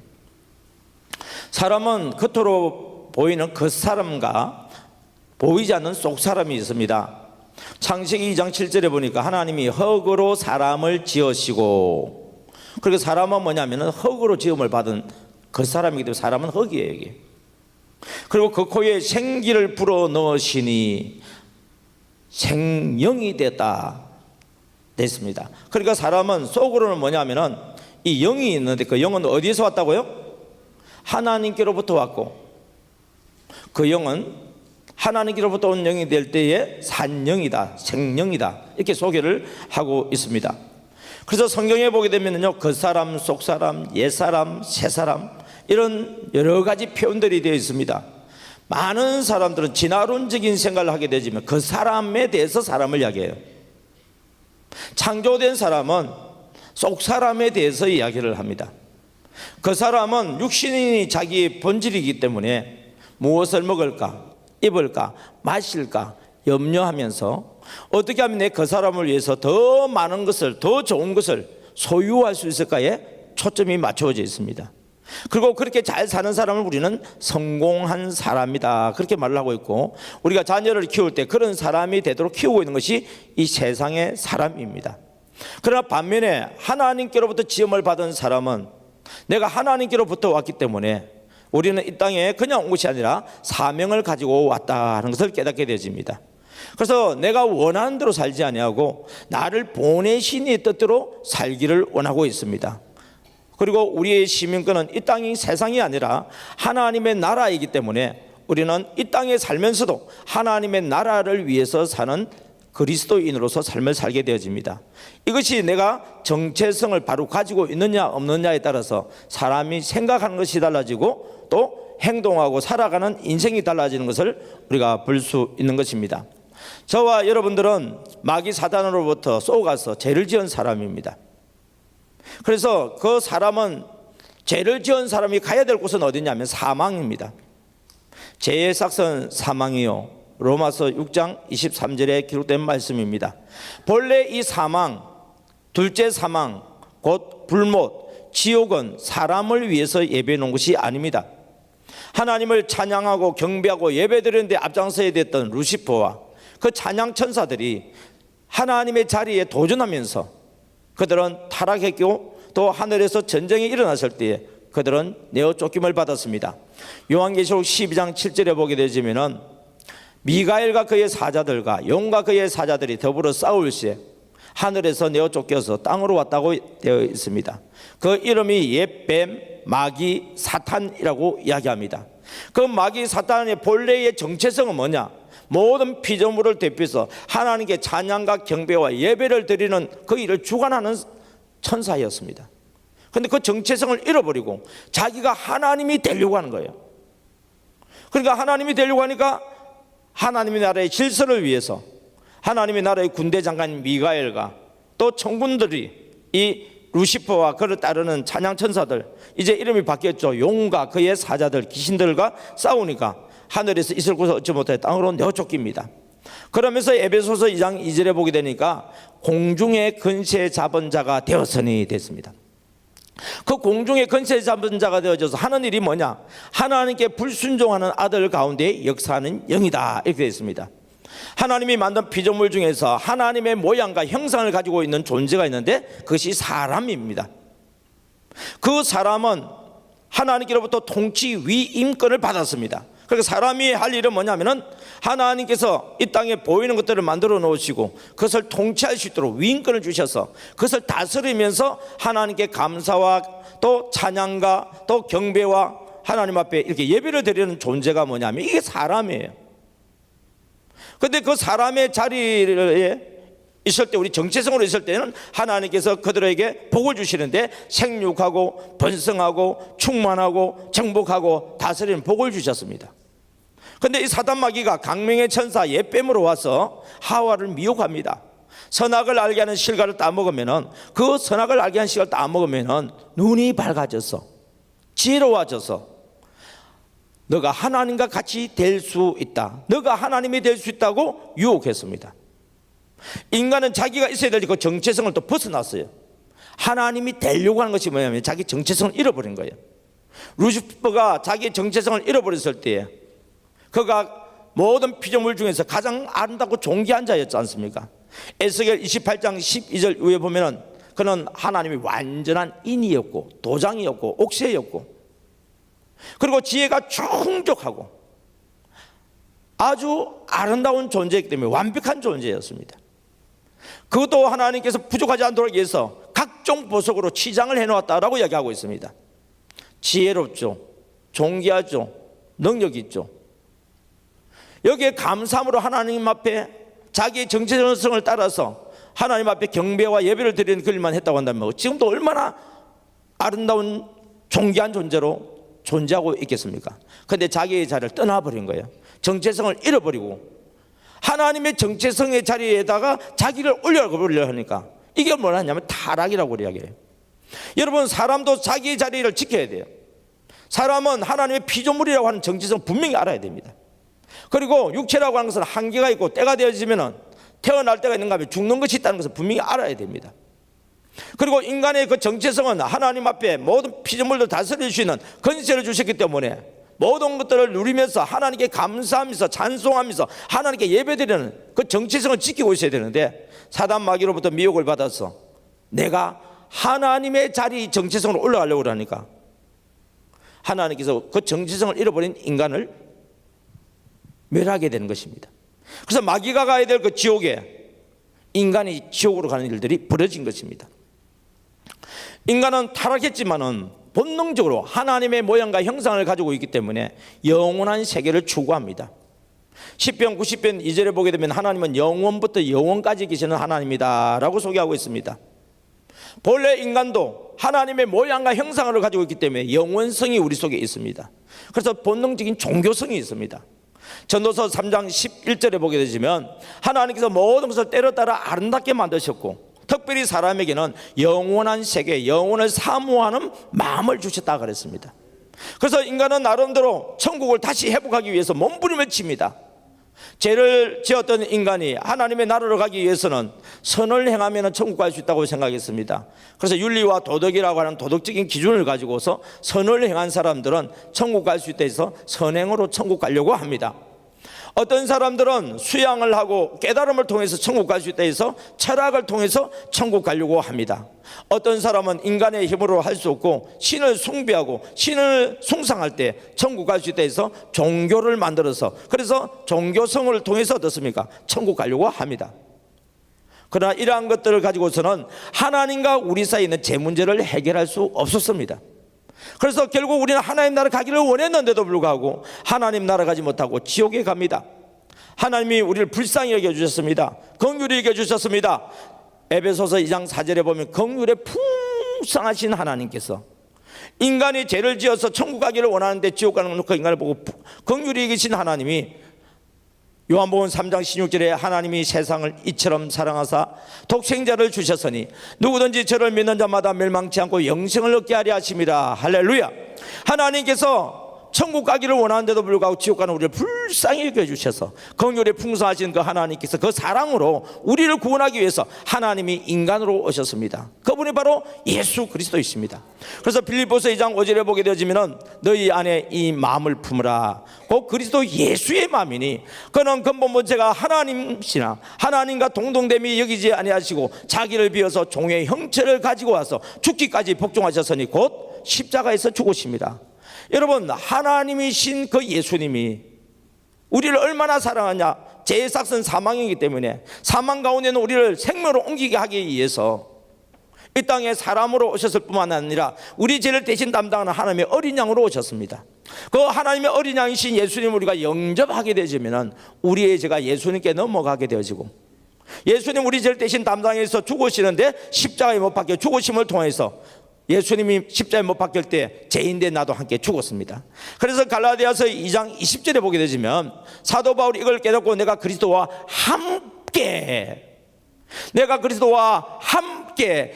사람은 겉으로 보이는 겉사람과 보이지 않는 속사람이 있습니다. 창세기 2장 7절에 보니까 하나님이 흙으로 사람을 지으시고, 그리고 사람은 뭐냐면 흙으로 지음을 받은 겉사람이기 때문에 사람은 흙이에요. 이게. 그리고 그 코에 생기를 불어 넣으시니 생영이 됐습니다. 그러니까 사람은 속으로는 뭐냐면은 이 영이 있는데 그 영은 어디에서 왔다고요? 하나님께로부터 왔고, 그 영은 하나님께로부터 온 영이 될 때에 산영이다, 생영이다, 이렇게 소개를 하고 있습니다. 그래서 성경에 보게 되면요, 겉사람, 속사람, 옛사람, 새사람, 이런 여러 가지 표현들이 되어 있습니다. 많은 사람들은 진화론적인 생각을 하게 되지만 그 사람에 대해서 사람을 이야기해요. 창조된 사람은 속사람에 대해서 이야기를 합니다. 그 사람은 육신이 자기 본질이기 때문에 무엇을 먹을까, 입을까, 마실까 염려하면서 어떻게 하면 내 그 사람을 위해서 더 많은 것을, 더 좋은 것을 소유할 수 있을까에 초점이 맞춰져 있습니다. 그리고 그렇게 잘 사는 사람을 우리는 성공한 사람이다, 그렇게 말을 하고 있고, 우리가 자녀를 키울 때 그런 사람이 되도록 키우고 있는 것이 이 세상의 사람입니다. 그러나 반면에 하나님께로부터 지음을 받은 사람은 내가 하나님께로부터 왔기 때문에 우리는 이 땅에 그냥 온 것이 아니라 사명을 가지고 왔다는 것을 깨닫게 되어집니다. 그래서 내가 원하는 대로 살지 아니하고 나를 보내신 이 뜻대로 살기를 원하고 있습니다. 그리고 우리의 시민권은 이 땅이 세상이 아니라 하나님의 나라이기 때문에 우리는 이 땅에 살면서도 하나님의 나라를 위해서 사는 그리스도인으로서 삶을 살게 되어집니다. 이것이 내가 정체성을 바로 가지고 있느냐 없느냐에 따라서 사람이 생각하는 것이 달라지고 또 행동하고 살아가는 인생이 달라지는 것을 우리가 볼 수 있는 것입니다. 저와 여러분들은 마귀 사단으로부터 쏘가서 죄를 지은 사람입니다. 그래서 그 사람은, 죄를 지은 사람이 가야 될 곳은 어디냐면 사망입니다. 죄의 삭은 사망이요, 로마서 6장 23절에 기록된 말씀입니다. 본래 이 사망, 둘째 사망, 곧 불못, 지옥은 사람을 위해서 예배해 놓은 것이 아닙니다. 하나님을 찬양하고 경배하고 예배드리는데 앞장서야 됐던 루시퍼와 그 찬양 천사들이 하나님의 자리에 도전하면서 그들은 타락했고, 또 하늘에서 전쟁이 일어났을 때에 그들은 내어 쫓김을 받았습니다. 요한계시록 12장 7절에 보게 되지면은 미가엘과 그의 사자들과 용과 그의 사자들이 더불어 싸울 시에 하늘에서 내어 쫓겨서 땅으로 왔다고 되어 있습니다. 그 이름이 옛뱀, 마귀, 사탄이라고 이야기합니다. 그 마귀 사탄의 본래의 정체성은 뭐냐? 모든 피조물을 대표해서 하나님께 찬양과 경배와 예배를 드리는 그 일을 주관하는 천사였습니다. 그런데 그 정체성을 잃어버리고 자기가 하나님이 되려고 하는 거예요. 그러니까 하나님이 되려고 하니까 하나님의 나라의 질서를 위해서 하나님의 나라의 군대 장관 미가엘과 또 청군들이 이 루시퍼와 그를 따르는 찬양 천사들, 이제 이름이 바뀌었죠. 용과 그의 사자들, 귀신들과 싸우니까 하늘에서 있을 곳을 얻지 못해 땅으로 내어쫓깁니다. 그러면서 에베소서 2장 2절에 보게 되니까 공중의 근세 잡은 자가 되었으니 됐습니다. 그 공중의 근세 잡은 자가 되어져서 하는 일이 뭐냐? 하나님께 불순종하는 아들 가운데 역사하는 영이다, 이렇게 되어 있습니다. 하나님이 만든 피조물 중에서 하나님의 모양과 형상을 가지고 있는 존재가 있는데 그것이 사람입니다. 그 사람은 하나님께로부터 통치 위임권을 받았습니다. 그러니까 사람이 할 일은 뭐냐면은 하나님께서 이 땅에 보이는 것들을 만들어 놓으시고 그것을 통치할 수 있도록 위임권을 주셔서 그것을 다스리면서 하나님께 감사와 또 찬양과 또 경배와 하나님 앞에 이렇게 예배를 드리는 존재가 뭐냐면 이게 사람이에요. 그런데 그 사람의 자리에 있을 때, 우리 정체성으로 있을 때는 하나님께서 그들에게 복을 주시는데 생육하고 번성하고 충만하고 정복하고 다스리는 복을 주셨습니다. 그런데 이 사단 마귀가 강명의 천사 옛뱀으로 와서 하와를 미혹합니다. 선악을 알게 하는 실과를 따먹으면은, 그 선악을 알게 하는 실과를 따먹으면은 눈이 밝아져서 지혜로워져서 너가 하나님과 같이 될 수 있다, 너가 하나님이 될 수 있다고 유혹했습니다. 인간은 자기가 있어야 될 그 정체성을 또 벗어났어요. 하나님이 되려고 하는 것이 뭐냐면 자기 정체성을 잃어버린 거예요. 루시퍼가 자기 정체성을 잃어버렸을 때에 그가 모든 피조물 중에서 가장 아름답고 존귀한 자였지 않습니까? 에스겔 28장 12절 위에 보면은 그는 하나님이 완전한 인이었고 도장이었고 옥새였고, 그리고 지혜가 충족하고 아주 아름다운 존재이기 때문에 완벽한 존재였습니다. 그것도 하나님께서 부족하지 않도록 위해서 각종 보석으로 치장을 해놓았다라고 이야기하고 있습니다. 지혜롭죠, 존귀하죠, 능력이 있죠. 여기에 감사함으로 하나님 앞에 자기의 정체성을 따라서 하나님 앞에 경배와 예배를 드리는 그 일만 했다고 한다면 지금도 얼마나 아름다운 존귀한 존재로 존재하고 있겠습니까? 그런데 자기의 자리를 떠나버린 거예요. 정체성을 잃어버리고 하나님의 정체성의 자리에다가 자기를 올려버리려 하니까 이게 뭐라 하냐면 타락이라고 이야기해요. 여러분, 사람도 자기의 자리를 지켜야 돼요. 사람은 하나님의 피조물이라고 하는 정체성 분명히 알아야 됩니다. 그리고 육체라고 하는 것은 한계가 있고 때가 되어지면 태어날 때가 있는가 하면 죽는 것이 있다는 것을 분명히 알아야 됩니다. 그리고 인간의 그 정체성은 하나님 앞에 모든 피조물들 다스릴 수 있는 권세를 주셨기 때문에 모든 것들을 누리면서 하나님께 감사하면서 찬송하면서 하나님께 예배드리는 그 정체성을 지키고 있어야 되는데, 사단 마귀로부터 미혹을 받아서 내가 하나님의 자리 정체성으로 올라가려고 하니까 하나님께서 그 정체성을 잃어버린 인간을 멸하게 되는 것입니다. 그래서 마귀가 가야 될 그 지옥에 인간이 지옥으로 가는 일들이 벌어진 것입니다. 인간은 타락했지만은 본능적으로 하나님의 모양과 형상을 가지고 있기 때문에 영원한 세계를 추구합니다. 시편 90편 2절에 보게 되면 하나님은 영원부터 영원까지 계시는 하나님이다 라고 소개하고 있습니다. 본래 인간도 하나님의 모양과 형상을 가지고 있기 때문에 영원성이 우리 속에 있습니다. 그래서 본능적인 종교성이 있습니다. 전도서 3장 11절에 보게 되시면 하나님께서 모든 것을 때려따라 아름답게 만드셨고 특별히 사람에게는 영원한 세계, 영원을 사모하는 마음을 주셨다 그랬습니다. 그래서 인간은 나름대로 천국을 다시 회복하기 위해서 몸부림을 칩니다. 죄를 지었던 인간이 하나님의 나라로 가기 위해서는 선을 행하면 천국 갈 수 있다고 생각했습니다. 그래서 윤리와 도덕이라고 하는 도덕적인 기준을 가지고서 선을 행한 사람들은 천국 갈 수 있다 해서 선행으로 천국 가려고 합니다. 어떤 사람들은 수양을 하고 깨달음을 통해서 천국 갈 수 있다 해서 철학을 통해서 천국 가려고 합니다. 어떤 사람은 인간의 힘으로 할 수 없고 신을 숭배하고 신을 숭상할 때 천국 갈 수 있다 해서 종교를 만들어서 그래서 종교성을 통해서 어떻습니까? 천국 가려고 합니다. 그러나 이러한 것들을 가지고서는 하나님과 우리 사이에 있는 제 문제를 해결할 수 없었습니다. 그래서 결국 우리는 하나님 나라 가기를 원했는데도 불구하고 하나님 나라 가지 못하고 지옥에 갑니다. 하나님이 우리를 불쌍히 여겨주셨습니다. 긍휼히 여겨주셨습니다. 에베소서 2장 4절에 보면 긍휼에 풍성하신 하나님께서 인간이 죄를 지어서 천국 가기를 원하는데 지옥 가는 그 인간을 보고 긍휼히 여기신 하나님이 요한복음 3장 16절에 하나님이 세상을 이처럼 사랑하사 독생자를 주셨으니 누구든지 저를 믿는 자마다 멸망치 않고 영생을 얻게 하려 하심이라. 할렐루야. 하나님께서 천국 가기를 원하는데도 불구하고 지옥 가는 우리를 불쌍히 여겨주셔서 긍휼에 풍성하신 그 하나님께서 그 사랑으로 우리를 구원하기 위해서 하나님이 인간으로 오셨습니다. 그분이 바로 예수 그리스도이십니다. 그래서 빌립보서 2장 5절에 보게 되어지면 너희 안에 이 마음을 품으라. 곧 그리스도 예수의 마음이니 그는 근본 본체가 하나님이시나 하나님과 동등됨이 여기지 아니하시고 자기를 비워서 종의 형체를 가지고 와서 죽기까지 복종하셨으니 곧 십자가에서 죽으십니다. 여러분, 하나님이신 그 예수님이 우리를 얼마나 사랑하냐. 죄의 삭은 사망이기 때문에 사망 가운데는 우리를 생명으로 옮기게 하기 위해서 이 땅에 사람으로 오셨을 뿐만 아니라 우리 죄를 대신 담당하는 하나님의 어린 양으로 오셨습니다. 그 하나님의 어린 양이신 예수님을 우리가 영접하게 되지면 우리의 죄가 예수님께 넘어가게 되어지고 예수님 우리 죄를 대신 담당해서 죽으시는데 십자가에 못 박혀 죽으심을 통해서 예수님이 십자가에 못 박힐 때 죄인된 나도 함께 죽었습니다. 그래서 갈라디아서 2장 20절에 보게 되시면 사도 바울이 이걸 깨닫고 내가 그리스도와 함께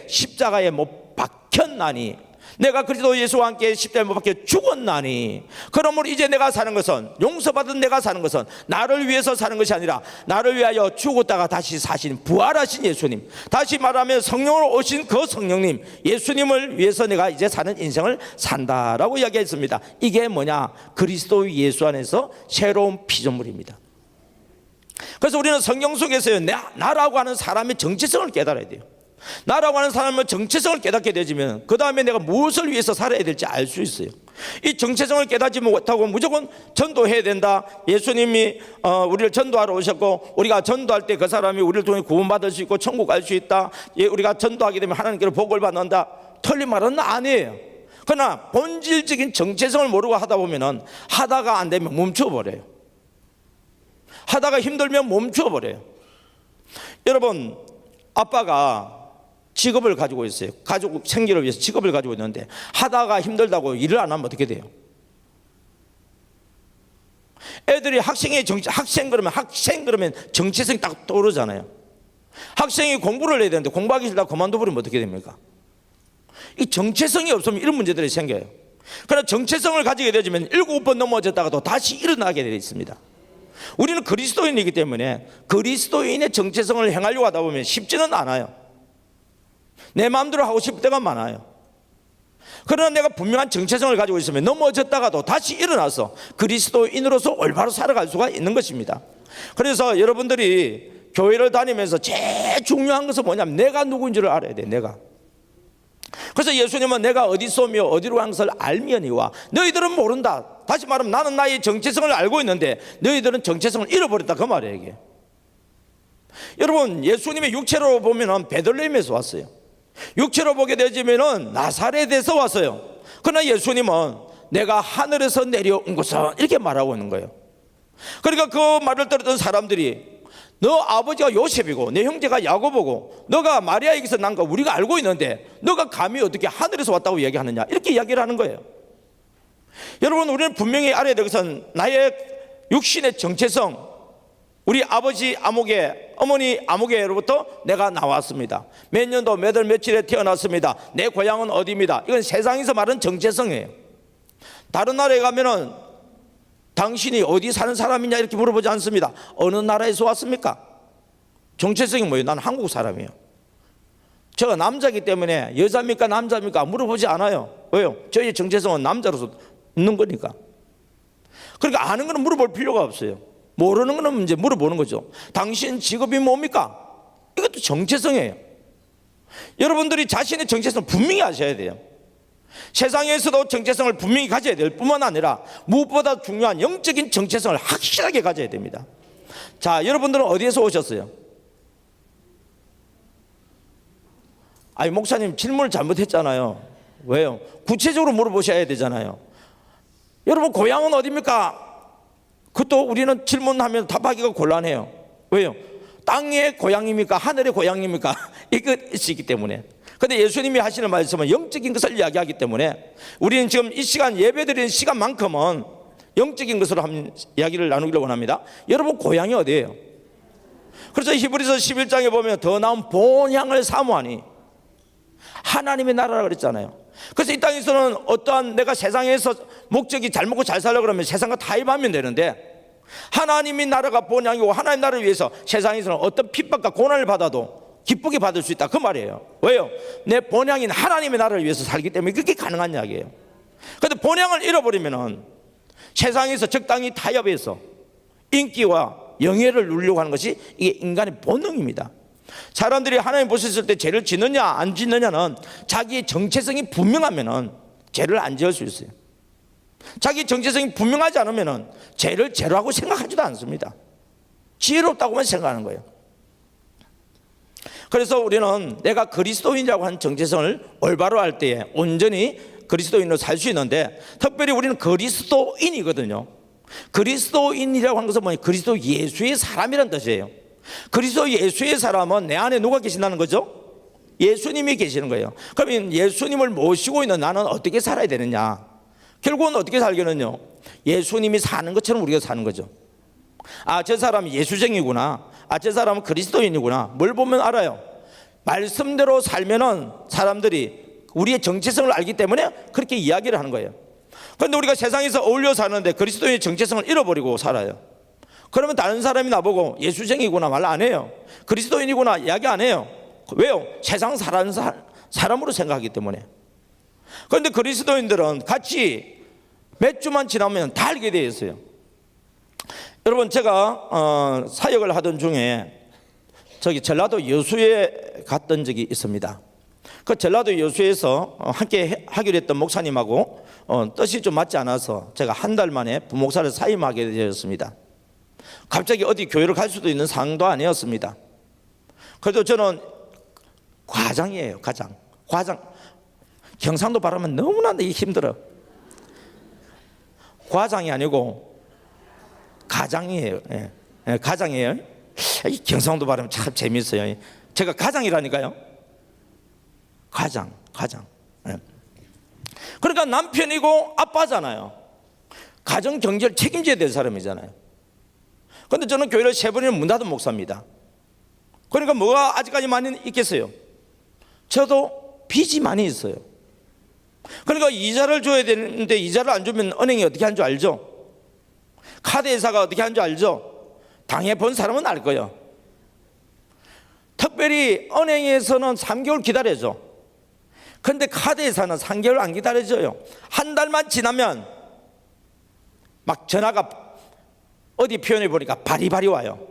십자가에 못 박혔나니 내가 그리스도 예수와 함께 십자가에 못 박혀 죽었나니 그러므로 이제 내가 사는 것은 용서받은 내가 사는 것은 나를 위해서 사는 것이 아니라 나를 위하여 죽었다가 다시 사신 부활하신 예수님, 다시 말하면 성령으로 오신 그 성령님 예수님을 위해서 내가 이제 사는 인생을 산다라고 이야기했습니다. 이게 뭐냐? 그리스도 예수 안에서 새로운 피조물입니다. 그래서 우리는 성경 속에서요 나라고 하는 사람의 정체성을 깨달아야 돼요. 나라고 하는 사람의 정체성을 깨닫게 되지면 그 다음에 내가 무엇을 위해서 살아야 될지 알 수 있어요. 이 정체성을 깨닫지 못하고 무조건 전도해야 된다. 예수님이 우리를 전도하러 오셨고 우리가 전도할 때 그 사람이 우리를 통해 구원받을 수 있고 천국 갈 수 있다. 우리가 전도하게 되면 하나님께로 복을 받는다. 틀린 말은 아니에요. 그러나 본질적인 정체성을 모르고 하다 보면은 하다가 안 되면 멈춰버려요. 하다가 힘들면 멈춰버려요. 여러분, 아빠가 직업을 가지고 있어요. 가족 생계를 위해서 직업을 가지고 있는데 하다가 힘들다고 일을 안 하면 어떻게 돼요? 애들이 학생 그러면 정체성이 딱 떠오르잖아요. 학생이 공부를 해야 되는데 공부하기 싫다 그만둬버리면 어떻게 됩니까? 이 정체성이 없으면 이런 문제들이 생겨요. 그러나 정체성을 가지게 되면 7번 넘어졌다가도 다시 일어나게 되어 있습니다. 우리는 그리스도인이기 때문에 그리스도인의 정체성을 행하려고 하다 보면 쉽지는 않아요. 내 마음대로 하고 싶을 때가 많아요. 그러나 내가 분명한 정체성을 가지고 있으면 넘어졌다가도 다시 일어나서 그리스도인으로서 올바로 살아갈 수가 있는 것입니다. 그래서 여러분들이 교회를 다니면서 제일 중요한 것은 뭐냐면 내가 누구인지를 알아야 돼. 내가. 그래서 예수님은 내가 어디 있으며 어디로 가는 것을 알미언이와 너희들은 모른다. 다시 말하면 나는 나의 정체성을 알고 있는데 너희들은 정체성을 잃어버렸다 그 말이에요. 이게. 여러분, 예수님의 육체로 보면 베들레헴에서 왔어요. 육체로 보게 되지면은 나사렛에서 왔어요. 그러나 예수님은 내가 하늘에서 내려온 것은 이렇게 말하고 있는 거예요. 그러니까 그 말을 들었던 사람들이 너 아버지가 요셉이고 내 형제가 야고보고 너가 마리아에게서 난 거 우리가 알고 있는데 너가 감히 어떻게 하늘에서 왔다고 얘기하느냐 이렇게 이야기를 하는 거예요. 여러분, 우리는 분명히 알아야 될 것은 나의 육신의 정체성, 우리 아버지 아무개, 어머니 아무개로부터 내가 나왔습니다. 몇 년도 몇 월 며칠에 태어났습니다. 내 고향은 어디입니다. 이건 세상에서 말하는 정체성이에요. 다른 나라에 가면은 당신이 어디 사는 사람이냐 이렇게 물어보지 않습니다. 어느 나라에서 왔습니까? 정체성이 뭐예요? 나는 한국 사람이에요. 제가 남자이기 때문에 여자입니까 남자입니까 물어보지 않아요. 왜요? 저희 정체성은 남자로서 있는 거니까. 그러니까 아는 거는 물어볼 필요가 없어요. 모르는 거는 이제 물어보는 거죠. 당신 직업이 뭡니까? 이것도 정체성이에요. 여러분들이 자신의 정체성 분명히 아셔야 돼요. 세상에서도 정체성을 분명히 가져야 될 뿐만 아니라 무엇보다 중요한 영적인 정체성을 확실하게 가져야 됩니다. 자, 여러분들은 어디에서 오셨어요? 아니, 목사님 질문을 잘못했잖아요. 왜요? 구체적으로 물어보셔야 되잖아요. 여러분, 고향은 어디입니까? 그것도 우리는 질문하면 답하기가 곤란해요. 왜요? 땅의 고향입니까? 하늘의 고향입니까? 이것이기 때문에. 그런데 예수님이 하시는 말씀은 영적인 것을 이야기하기 때문에 우리는 지금 이 시간 예배드리는 시간만큼은 영적인 것으로 한번 이야기를 나누기를 원합니다. 여러분, 고향이 어디예요? 그래서 히브리서 11장에 보면 더 나은 본향을 사모하니 하나님의 나라라 그랬잖아요. 그래서 이 땅에서는 어떠한 내가 세상에서 목적이 잘 먹고 잘 살려고 그러면 세상과 타협하면 되는데 하나님의 나라가 본향이고 하나님의 나라를 위해서 세상에서는 어떤 핍박과 고난을 받아도 기쁘게 받을 수 있다 그 말이에요. 왜요? 내 본향인 하나님의 나라를 위해서 살기 때문에 그게 가능한 이야기예요. 그런데 본향을 잃어버리면 세상에서 적당히 타협해서 인기와 영예를 누리려고 하는 것이 이게 인간의 본능입니다. 사람들이 하나님 보셨을 때 죄를 짓느냐 안 짓느냐는 자기의 정체성이 분명하면 죄를 안 지을 수 있어요. 자기 정체성이 분명하지 않으면 죄를 죄라고 생각하지도 않습니다. 지혜롭다고만 생각하는 거예요. 그래서 우리는 내가 그리스도인이라고 하는 정체성을 올바로 할 때에 온전히 그리스도인으로 살 수 있는데 특별히 우리는 그리스도인이거든요. 그리스도인이라고 하는 것은 뭐예요? 그리스도 예수의 사람이라는 뜻이에요. 그리스도 예수의 사람은 내 안에 누가 계신다는 거죠? 예수님이 계시는 거예요. 그러면 예수님을 모시고 있는 나는 어떻게 살아야 되느냐? 결국은 어떻게 살겠느냐? 예수님이 사는 것처럼 우리가 사는 거죠. 아, 저 사람이 예수쟁이구나. 아, 저 사람은 그리스도인이구나. 뭘 보면 알아요? 말씀대로 살면은 사람들이 우리의 정체성을 알기 때문에 그렇게 이야기를 하는 거예요. 그런데 우리가 세상에서 어울려 사는데 그리스도의 정체성을 잃어버리고 살아요. 그러면 다른 사람이 나보고 예수쟁이구나 말 안 해요. 그리스도인이구나 이야기 안 해요. 왜요? 세상 사는 사람으로 생각하기 때문에. 그런데 그리스도인들은 같이 몇 주만 지나면 다 알게 되어 있어요. 여러분, 제가 사역을 하던 중에 저기 전라도 여수에 갔던 적이 있습니다. 그 전라도 여수에서 함께 하기로 했던 목사님하고 뜻이 좀 맞지 않아서 제가 한 달 만에 부목사를 사임하게 되었습니다. 갑자기 어디 교회를 갈 수도 있는 상황도 아니었습니다. 그래도 저는 과장이에요. 과장. 경상도 발음은 너무나 힘들어. 과장이 아니고 가장이에요. 예. 예, 가장이에요. 이 경상도 발음 참 재밌어요. 제가 가장이라니까요. 가장. 예. 그러니까 남편이고 아빠잖아요. 가정 경제를 책임져야 될 사람이잖아요. 그런데 저는 교회를 3번이나 문 닫은 목사입니다. 그러니까 뭐가 아직까지 많이 있겠어요? 저도 빚이 많이 있어요. 그러니까 이자를 줘야 되는데 이자를 안 주면 은행이 어떻게 하는 줄 알죠? 카드 회사가 어떻게 하는 줄 알죠? 당해본 사람은 알 거예요. 특별히 은행에서는 3개월 기다려줘. 그런데 카드 회사는 3개월 안 기다려줘요. 한 달만 지나면 막 전화가 어디 표현해 보니까 바리바리 와요.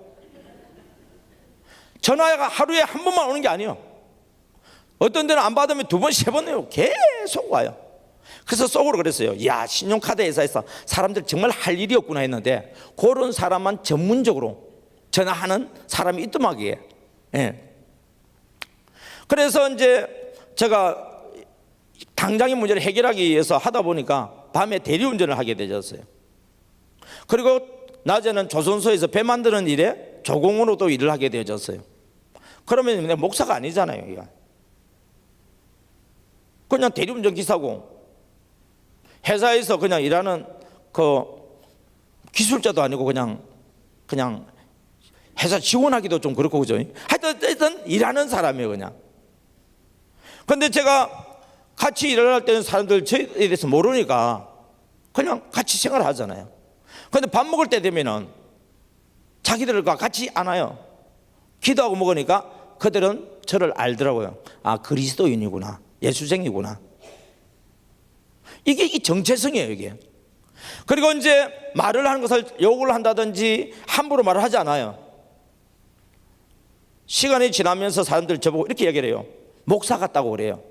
전화가 하루에 한 번만 오는 게 아니에요. 어떤 데는 안 받으면 2번, 3번 해요. 계속 와요. 그래서 속으로 그랬어요. 야, 신용카드 회사에서 사람들 정말 할 일이 없구나 했는데 그런 사람만 전문적으로 전화하는 사람이 있더마기에. 예. 그래서 이제 제가 당장의 문제를 해결하기 위해서 하다 보니까 밤에 대리운전을 하게 되었어요. 그리고 낮에는 조선소에서 배 만드는 일에 조공으로도 일을 하게 되어졌어요. 그러면 내가 목사가 아니잖아요. 이거. 그냥 대리운전 기사고 회사에서 그냥 일하는 그 기술자도 아니고 그냥 회사 지원하기도 좀 그렇고 그죠. 하여튼 일하는 사람이에요 그냥. 그런데 제가 같이 일을 할 때는 사람들 저에 대해서 모르니까 그냥 같이 생활하잖아요. 그런데 밥 먹을 때 되면은 자기들과 같이 안 와요. 기도하고 먹으니까 그들은 저를 알더라고요. 아, 그리스도인이구나. 예수쟁이구나. 이게 이 정체성이에요, 이게. 그리고 이제 말을 하는 것을 욕을 한다든지 함부로 말을 하지 않아요. 시간이 지나면서 사람들 저보고 이렇게 얘기를 해요. 목사 같다고 그래요.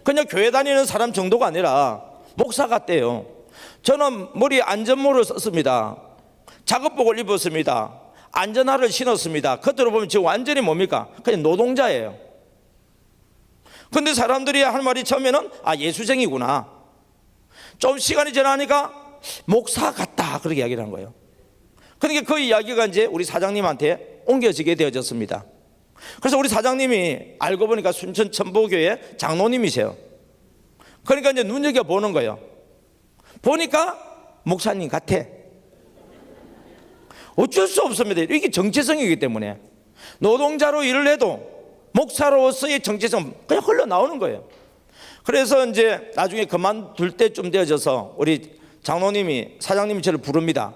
그냥 교회 다니는 사람 정도가 아니라 목사 같대요. 저는 머리에 안전모를 썼습니다. 작업복을 입었습니다. 안전화를 신었습니다. 겉으로 보면 지금 완전히 뭡니까? 그냥 노동자예요. 근데 사람들이 할 말이 처음에는 아, 예수쟁이구나. 좀 시간이 지나니까 목사 같다 그렇게 이야기를 한 거예요. 그러니까 그 이야기가 이제 우리 사장님한테 옮겨지게 되어졌습니다. 그래서 우리 사장님이 알고 보니까 순천 천보교회 장로님이세요. 그러니까 이제 눈여겨보는 거예요. 보니까 목사님 같아. 어쩔 수 없습니다. 이게 정체성이기 때문에 노동자로 일을 해도 목사로서의 정체성 그냥 흘러나오는 거예요. 그래서 이제 나중에 그만둘 때쯤 되어져서 우리 장로님이 사장님이 저를 부릅니다.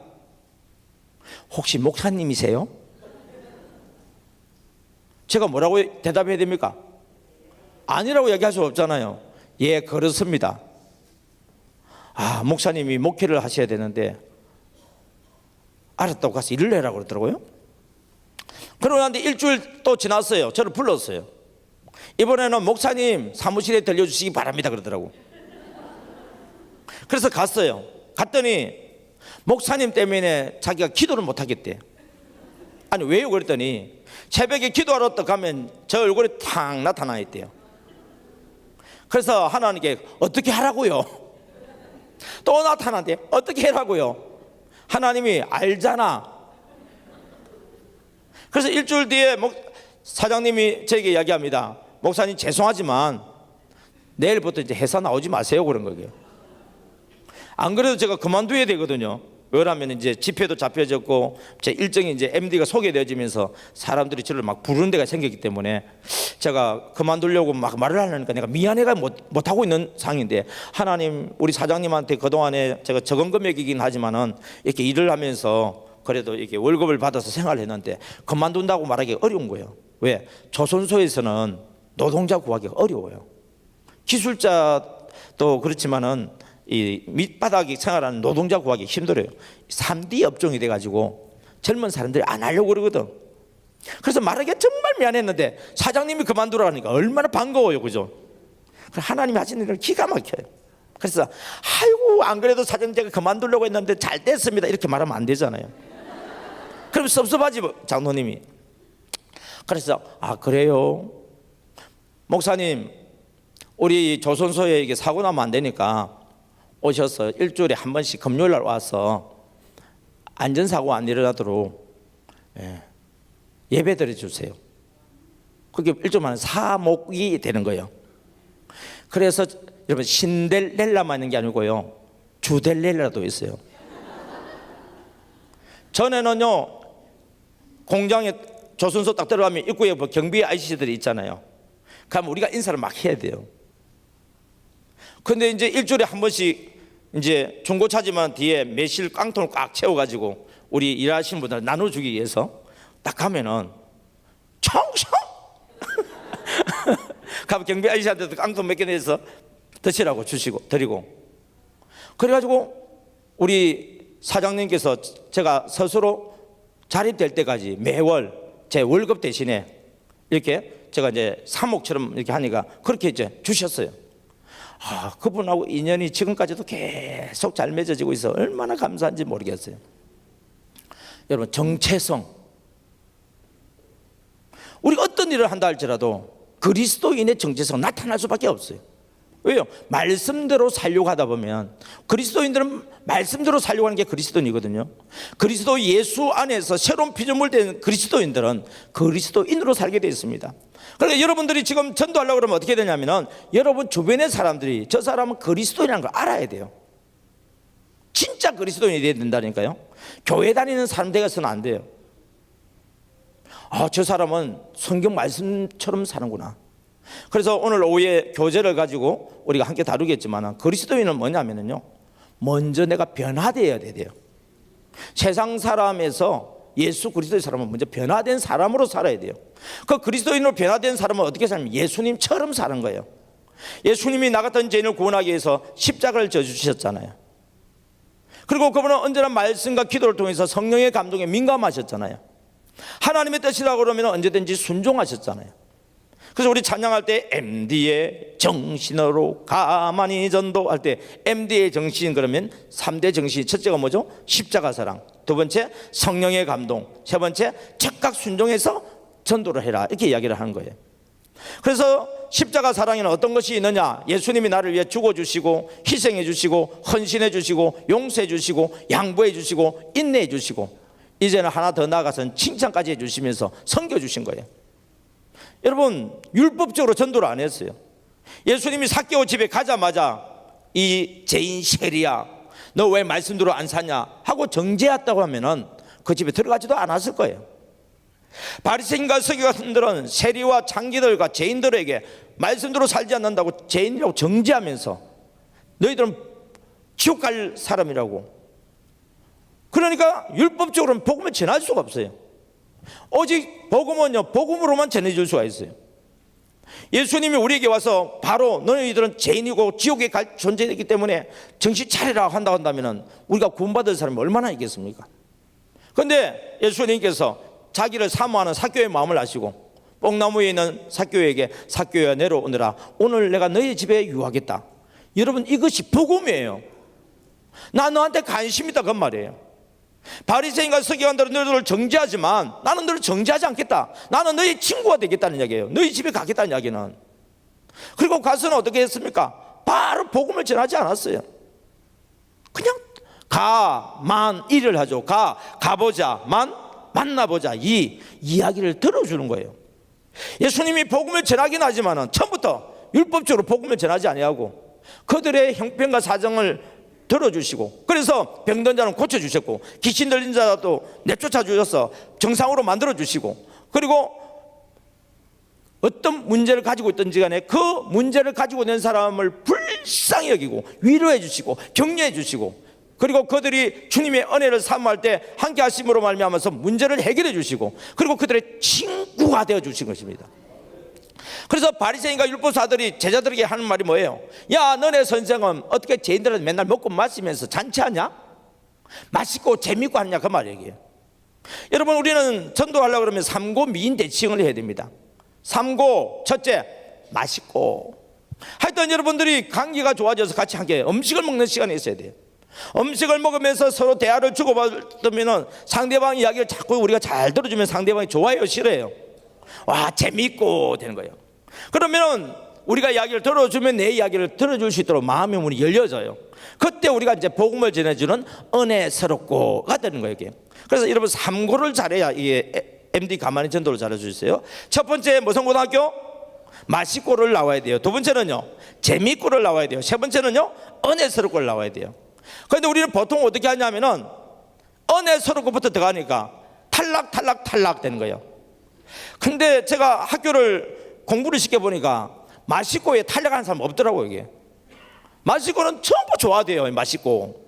혹시 목사님이세요? 제가 뭐라고 대답해야 됩니까? 아니라고 얘기할 수 없잖아요. 예, 그렇습니다. 아, 목사님이 목회를 하셔야 되는데 알았다고 가서 일을 해라고 그러더라고요. 그러고 나는데 일주일 또 지났어요. 저를 불렀어요. 이번에는 목사님 사무실에 들려주시기 바랍니다 그러더라고. 그래서 갔어요. 갔더니 목사님 때문에 자기가 기도를 못 하겠대. 아니 왜요? 그랬더니 새벽에 기도하러 딱 가면 저 얼굴이 탁 나타나 있대요. 그래서 하나님께 어떻게 하라고요? 또 나타난대. 어떻게 하라고요? 하나님이 알잖아. 그래서 일주일 뒤에 사장님이 저에게 이야기합니다. 목사님 죄송하지만 내일부터 이제 회사 나오지 마세요 그런 거예요. 안 그래도 제가 그만둬야 되거든요. 왜냐하면 이제 집회도 잡혀졌고 제 일정이 이제 MD가 소개되어지면서 사람들이 저를 막 부르는 데가 생겼기 때문에 제가 그만두려고 막 말을 하려니까 내가 미안해가 못하고 있는 상황인데 하나님 우리 사장님한테 그동안에 제가 적은 금액이긴 하지만은 이렇게 일을 하면서 그래도 이렇게 월급을 받아서 생활을 했는데 그만둔다고 말하기 어려운 거예요. 왜? 조선소에서는 노동자 구하기가 어려워요. 기술자도 그렇지만은 이 밑바닥에 생활하는 노동자 구하기 힘들어요. 3D 업종이 돼가지고 젊은 사람들이 안 하려고 그러거든. 그래서 말하기가 정말 미안했는데 사장님이 그만두라니까 얼마나 반가워요, 그죠? 하나님이 하시는 일은 기가 막혀요. 그래서 아이고 안 그래도 사정제가 그만두려고 했는데 잘 됐습니다 이렇게 말하면 안 되잖아요. 그럼 섭섭하지 장로님이. 그래서 아 그래요 목사님 우리 조선소에 이게 사고 나면 안 되니까 오셔서 일주일에 한 번씩 금요일 날 와서 안전사고 안 일어나도록 예배 드려주세요. 그게 일종의 사목이 되는 거예요. 그래서 여러분 신델렐라만 있는 게 아니고요 주델렐라도 있어요. 전에는요 공장에 조선소 딱 들어가면 입구에 뭐 경비 아저씨들이 있잖아요. 그럼 우리가 인사를 막 해야 돼요. 근데 이제 일주일에 한 번씩 이제 중고차지만 뒤에 매실 깡통을 꽉 채워가지고 우리 일하시는 분들 나눠주기 위해서 딱 가면은 청청 가면 경비 아저씨한테도 깡통 몇 개 내서 드시라고 주시고 드리고 그래가지고 우리 사장님께서 제가 스스로 자립될 때까지 매월 제 월급 대신에 이렇게 제가 이제 사목처럼 이렇게 하니까 그렇게 이제 주셨어요. 아, 그분하고 인연이 지금까지도 계속 잘 맺어지고 있어 얼마나 감사한지 모르겠어요. 여러분 정체성, 우리가 어떤 일을 한다 할지라도 그리스도인의 정체성 나타날 수밖에 없어요. 왜요? 말씀대로 살려고 하다 보면 그리스도인들은 말씀대로 살려고 하는 게 그리스도인이거든요. 그리스도 예수 안에서 새로운 피조물 된 그리스도인들은 그리스도인으로 살게 되어 있습니다. 그러니까 여러분들이 지금 전도하려고 그러면 어떻게 되냐면은 여러분 주변의 사람들이 저 사람은 그리스도인이라는 걸 알아야 돼요. 진짜 그리스도인이 돼야 된다니까요. 교회 다니는 사람 되어서는 안 돼요. 아, 저 사람은 성경 말씀처럼 사는구나. 그래서 오늘 오후에 교제를 가지고 우리가 함께 다루겠지만 그리스도인은 뭐냐면요 먼저 내가 변화되어야 돼요. 세상 사람에서 예수 그리스도의 사람은 먼저 변화된 사람으로 살아야 돼요. 그 그리스도인으로 변화된 사람은 어떻게 살면 예수님처럼 사는 거예요. 예수님이 나 같은 죄인을 구원하기 위해서 십자가를 져주셨잖아요. 그리고 그분은 언제나 말씀과 기도를 통해서 성령의 감동에 민감하셨잖아요. 하나님의 뜻이라고 그러면 언제든지 순종하셨잖아요. 그래서 우리 찬양할 때 MD의 정신으로 가만히 전도할 때 MD의 정신 그러면 3대 정신, 첫째가 뭐죠? 십자가 사랑, 두 번째 성령의 감동, 세 번째 즉각 순종해서 전도를 해라 이렇게 이야기를 하는 거예요. 그래서 십자가 사랑에는 어떤 것이 있느냐? 예수님이 나를 위해 죽어주시고 희생해 주시고 헌신해 주시고 용서해 주시고 양보해 주시고 인내해 주시고 이제는 하나 더 나아가서는 칭찬까지 해주시면서 섬겨주신 거예요. 여러분 율법적으로 전도를 안 했어요. 예수님이 삭개오 집에 가자마자 이 죄인 세리야 너 왜 말씀대로 안 사냐 하고 정죄했다고 하면은 그 집에 들어가지도 않았을 거예요. 바리새인과 서기관들은 세리와 창기들과 죄인들에게 말씀대로 살지 않는다고 죄인이라고 정죄하면서 너희들은 지옥 갈 사람이라고. 그러니까 율법적으로는 복음을 전할 수가 없어요. 오직 복음은요 복음으로만 전해줄 수가 있어요. 예수님이 우리에게 와서 바로 너희들은 죄인이고 지옥에 갈 존재이기 때문에 정신 차리라 한다고 한다면 우리가 구원받을 사람이 얼마나 있겠습니까? 그런데 예수님께서 자기를 사모하는 삭개오의 마음을 아시고 뽕나무에 있는 삭개오에게 삭개오야 내려오느라 오늘 내가 너희 집에 유하겠다. 여러분 이것이 복음이에요. 나 너한테 관심 있다 그 말이에요. 바리새인과 서기관들은 너희들을 정죄하지만 나는 너를 정죄하지 않겠다. 나는 너희 친구가 되겠다는 이야기예요. 너희 집에 가겠다는 이야기는. 그리고 가서는 어떻게 했습니까? 바로 복음을 전하지 않았어요. 그냥 가만 일을 하죠. 가보자 만 만나보자 이 이야기를 들어주는 거예요. 예수님이 복음을 전하긴 하지만 처음부터 율법적으로 복음을 전하지 아니하고 그들의 형편과 사정을 들어주시고 그래서 병든 자는 고쳐주셨고 귀신 들린 자도 내쫓아 주셔서 정상으로 만들어주시고 그리고 어떤 문제를 가지고 있든지 간에 그 문제를 가지고 있는 사람을 불쌍히 여기고 위로해 주시고 격려해 주시고 그리고 그들이 주님의 은혜를 사모할 때 함께 하심으로 말미암아서 문제를 해결해 주시고 그리고 그들의 친구가 되어 주신 것입니다. 그래서 바리새인과 율법사들이 제자들에게 하는 말이 뭐예요? 야 너네 선생은 어떻게 죄인들은 맨날 먹고 마시면서 잔치하냐? 맛있고 재밌고 하냐 그 말이에요. 여러분 우리는 전도하려고 그러면 삼고 미인 대칭을 해야 됩니다. 삼고 첫째 맛있고 하여튼 여러분들이 관계가 좋아져서 같이 함께 음식을 먹는 시간이 있어야 돼요. 음식을 먹으면서 서로 대화를 주고받으면 상대방 이야기를 자꾸 우리가 잘 들어주면 상대방이 좋아해요, 싫어해요? 와, 재미있고 되는 거예요. 그러면 우리가 이야기를 들어주면 내 이야기를 들어줄 수 있도록 마음의 문이 열려져요. 그때 우리가 이제 복음을 전해주는 은혜스럽고가 되는 거예요, 이게. 그래서 여러분 3고를 잘해야 이게 MD 가만히 전도를 잘해주세요. 첫 번째 무슨 고등학교? 맛있고를 나와야 돼요. 두 번째는요, 재미있고를 나와야 돼요. 세 번째는요, 은혜스럽고를 나와야 돼요. 그런데 우리는 보통 어떻게 하냐면은 은혜스럽고부터 들어가니까 탈락 되는 거예요. 근데 제가 학교를 공부를 시켜보니까 맛있고에 탈락하는 사람 없더라고요. 이게 맛있고는 전부 좋아돼요. 맛있고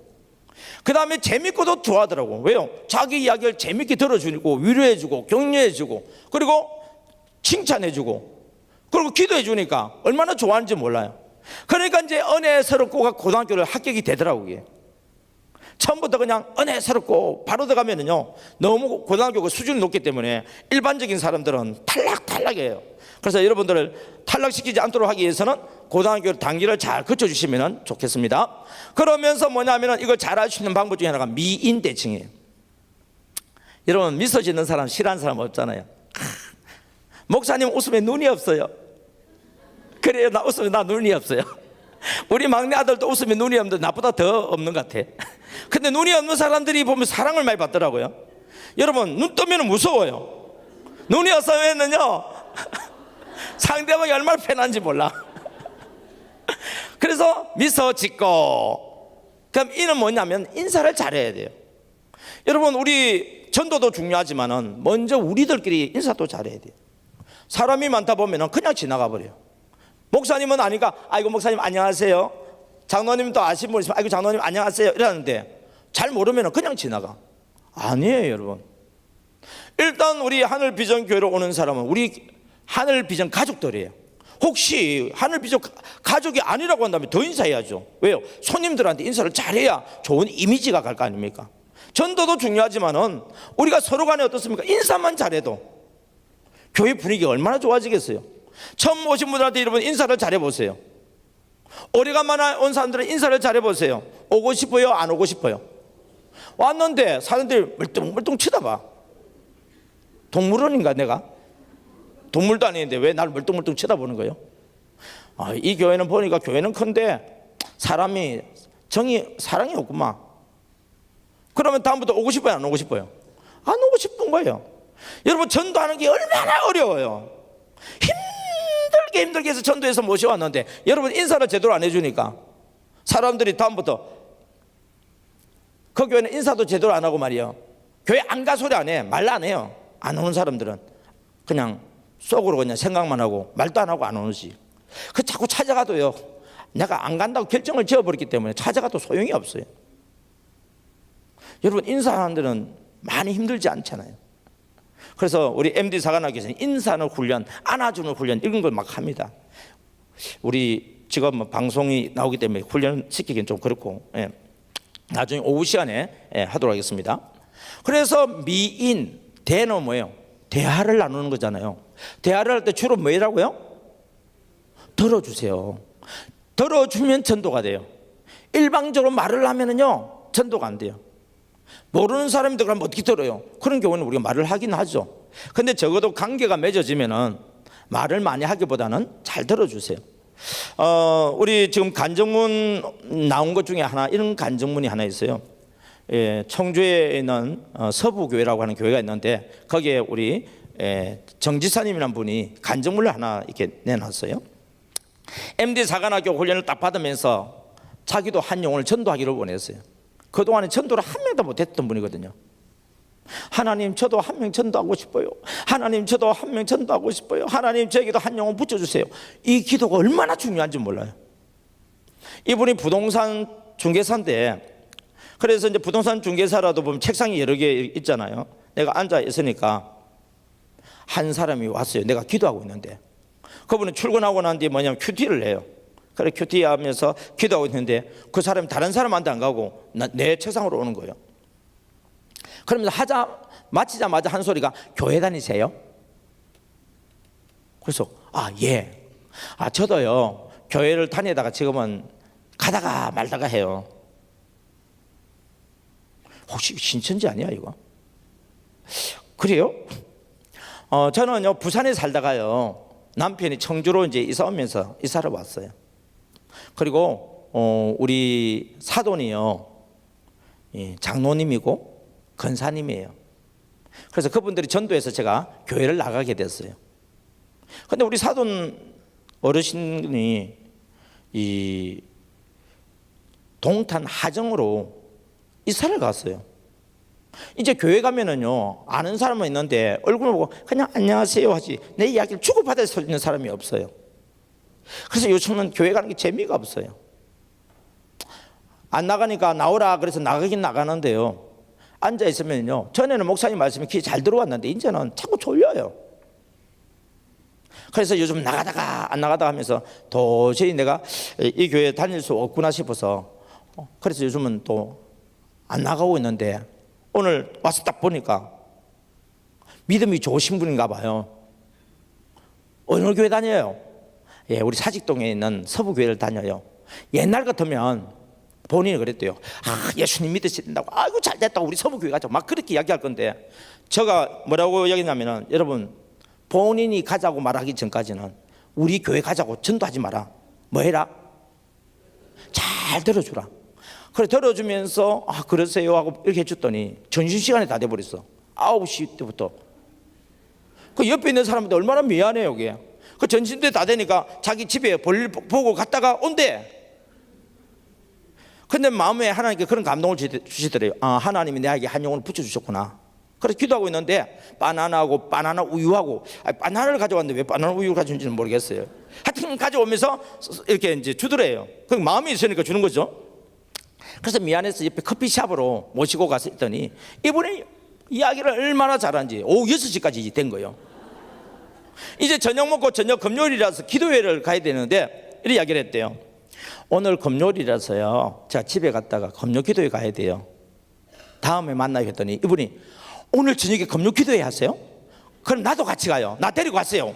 그 다음에 재밌고도 좋아하더라고. 왜요? 자기 이야기를 재밌게 들어주고 위로해주고 격려해주고 그리고 칭찬해주고 그리고 기도해주니까 얼마나 좋아하는지 몰라요. 그러니까 이제 은혜스럽고가 고등학교를 합격이 되더라고요. 이게 처음부터 그냥 은혜스럽고 바로 들어가면은요, 너무 고등학교 수준이 높기 때문에 일반적인 사람들은 탈락이에요. 그래서 여러분들을 탈락시키지 않도록 하기 위해서는 고등학교 단기를 잘 거쳐주시면 좋겠습니다. 그러면서 뭐냐면은 이걸 잘할 수 있는 방법 중에 하나가 미인 대칭이에요. 여러분 미소 짓는 사람 싫어하는 사람 없잖아요. 목사님 웃으면 눈이 없어요. 그래요, 나 웃으면 나 눈이 없어요. 우리 막내 아들도 웃으면 눈이 없는데 나보다 더 없는 것 같아. 근데 눈이 없는 사람들이 보면 사랑을 많이 받더라고요. 여러분 눈 뜨면 무서워요. 눈이 없으면요 상대방이 얼마나 편한지 몰라. 그래서 미소 짓고, 그럼 이는 뭐냐면 인사를 잘해야 돼요. 여러분 우리 전도도 중요하지만은 먼저 우리들끼리 인사도 잘해야 돼요. 사람이 많다 보면은 그냥 지나가 버려요. 목사님은 아니까 아이고 목사님 안녕하세요. 장로님도 아시는 분 있으면 아이고 장로님 안녕하세요 이러는데 잘 모르면 그냥 지나가. 아니에요 여러분. 일단 우리 하늘비전교회로 오는 사람은 우리 하늘비전 가족들이에요. 혹시 하늘비전 가족이 아니라고 한다면 더 인사해야죠. 왜요? 손님들한테 인사를 잘해야 좋은 이미지가 갈 거 아닙니까? 전도도 중요하지만은 우리가 서로 간에 어떻습니까? 인사만 잘해도 교회 분위기가 얼마나 좋아지겠어요. 처음 오신 분들한테 여러분 인사를 잘해보세요. 오래간만에 온 사람들은 인사를 잘해보세요. 오고 싶어요? 안 오고 싶어요? 왔는데 사람들이 멀뚱멀뚱 쳐다봐. 동물원인가 내가? 동물도 아닌데 왜 나를 멀뚱멀뚱 쳐다보는 거예요? 이 교회는 보니까 교회는 큰데 사람이 사랑이 없구만. 그러면 다음부터 오고 싶어요? 안 오고 싶어요? 안 오고 싶은 거예요. 여러분 전도하는 게 얼마나 어려워요. 힘들게 해서 전도해서 모셔왔는데 여러분 인사를 제대로 안 해주니까 사람들이 다음부터 그 교회는 인사도 제대로 안 하고 말이에요. 교회 안 가 소리 안 해. 말 안 해요. 안 오는 사람들은 그냥 속으로 그냥 생각만 하고 말도 안 하고 안 오는지. 그 자꾸 찾아가도요, 내가 안 간다고 결정을 지어버렸기 때문에 찾아가도 소용이 없어요. 여러분 인사하는 데는 많이 힘들지 않잖아요. 그래서 우리 MD 사관학교에서는 인사하는 훈련, 안아주는 훈련 이런 걸 막 합니다. 우리 지금 방송이 나오기 때문에 훈련 시키기는 좀 그렇고, 나중에 오후 시간에 하도록 하겠습니다. 그래서 미인, 대는 뭐예요? 대화를 나누는 거잖아요. 대화를 할 때 주로 뭐라고요? 들어주세요. 들어주면 전도가 돼요. 일방적으로 말을 하면은요 전도가 안 돼요. 모르는 사람들 그러면 어떻게 들어요? 그런 경우는 우리가 말을 하긴 하죠. 근데 적어도 관계가 맺어지면은 말을 많이 하기보다는 잘 들어주세요. 우리 지금 간증문 나온 것 중에 하나, 이런 간증문이 하나 있어요. 청주에 있는 서부교회라고 하는 교회가 있는데 거기에 우리 정지사님이라는 분이 간증문을 하나 이렇게 내놨어요. MD 사관학교 훈련을 딱 받으면서 자기도 한 영혼을 전도하기를 원했어요. 그동안에 전도를 한 명도 못했던 분이거든요. 하나님 저도 한 명 전도하고 싶어요. 하나님 저도 한 명 전도하고 싶어요. 하나님 저에게도 한 영혼 붙여주세요. 이 기도가 얼마나 중요한지 몰라요. 이분이 부동산 중개사인데, 그래서 이제 부동산 중개사라도 보면 책상이 여러 개 있잖아요. 내가 앉아 있으니까 한 사람이 왔어요. 내가 기도하고 있는데 그분은 출근하고 난 뒤에 뭐냐면 큐티를 해요. 그래 큐티 하면서 기도하고 있는데 그 사람이 다른 사람한테 안 가고 내 책상으로 오는 거예요. 그러면서 마치자마자 한 소리가 교회 다니세요? 그래서 예. 저도요 교회를 다니다가 지금은 가다가 말다가 해요. 혹시 신천지 아니야 이거? 그래요? 저는요 부산에 살다가요 남편이 청주로 이제 이사 오면서 이사를 왔어요. 그리고 우리 사돈이요 장로님이고 권사님이에요. 그래서 그분들이 전도해서 제가 교회를 나가게 됐어요. 근데 우리 사돈 어르신이 이 동탄 하정으로 이사를 갔어요. 이제 교회 가면은요 아는 사람은 있는데 얼굴 보고 그냥 안녕하세요 하지 내 이야기를 주고받을 수 있는 사람이 없어요. 그래서 요즘은 교회 가는 게 재미가 없어요. 안 나가니까 나오라 그래서 나가긴 나가는데요 앉아 있으면요 전에는 목사님 말씀이 귀에 잘 들어왔는데 이제는 자꾸 졸려요. 그래서 요즘 나가다가 안 나가다가 하면서 도저히 내가 이 교회에 다닐 수 없구나 싶어서 그래서 요즘은 또 안 나가고 있는데 오늘 와서 딱 보니까 믿음이 좋으신 분인가 봐요. 어느 교회 다녀요? 예, 우리 사직동에 있는 서부교회를 다녀요. 옛날 같으면 본인이 그랬대요. 아, 예수님 믿으셔야 된다고. 아이고 잘 됐다고 우리 서부교회 가자. 막 그렇게 이야기할 건데 제가 뭐라고 이야기했냐면은 여러분 본인이 가자고 말하기 전까지는 우리 교회 가자고 전도하지 마라. 뭐 해라? 잘 들어주라. 그래 들어주면서 아 그러세요 하고 이렇게 해줬더니 점심시간에 다 돼버렸어. 9시 때부터. 그 옆에 있는 사람들 얼마나 미안해요 여기. 그 점심때 다 되니까 자기 집에 볼일 보고 갔다가 온대. 근데 마음에 하나님께 그런 감동을 주시더래요. 아 하나님이 내에게 한 영혼을 붙여주셨구나. 그래서 기도하고 있는데 바나나하고 바나나 우유하고 바나나를 가져왔는데 왜 바나나 우유를 가져온지는 모르겠어요. 하여튼 가져오면서 이렇게 이제 주더래요. 그 마음이 있으니까 주는 거죠. 그래서 미안해서 옆에 커피숍으로 모시고 가서 했더니 이분이 이야기를 얼마나 잘하는지 오후 6시까지 된 거예요. 이제 저녁 먹고 저녁 금요일이라서 기도회를 가야 되는데 이렇게 이야기를 했대요. 오늘 금요일이라서요 제가 집에 갔다가 금요 기도회 가야 돼요. 다음에 만나요 했더니 이분이 오늘 저녁에 금요 기도회 하세요? 그럼 나도 같이 가요. 나 데리고 갔어요.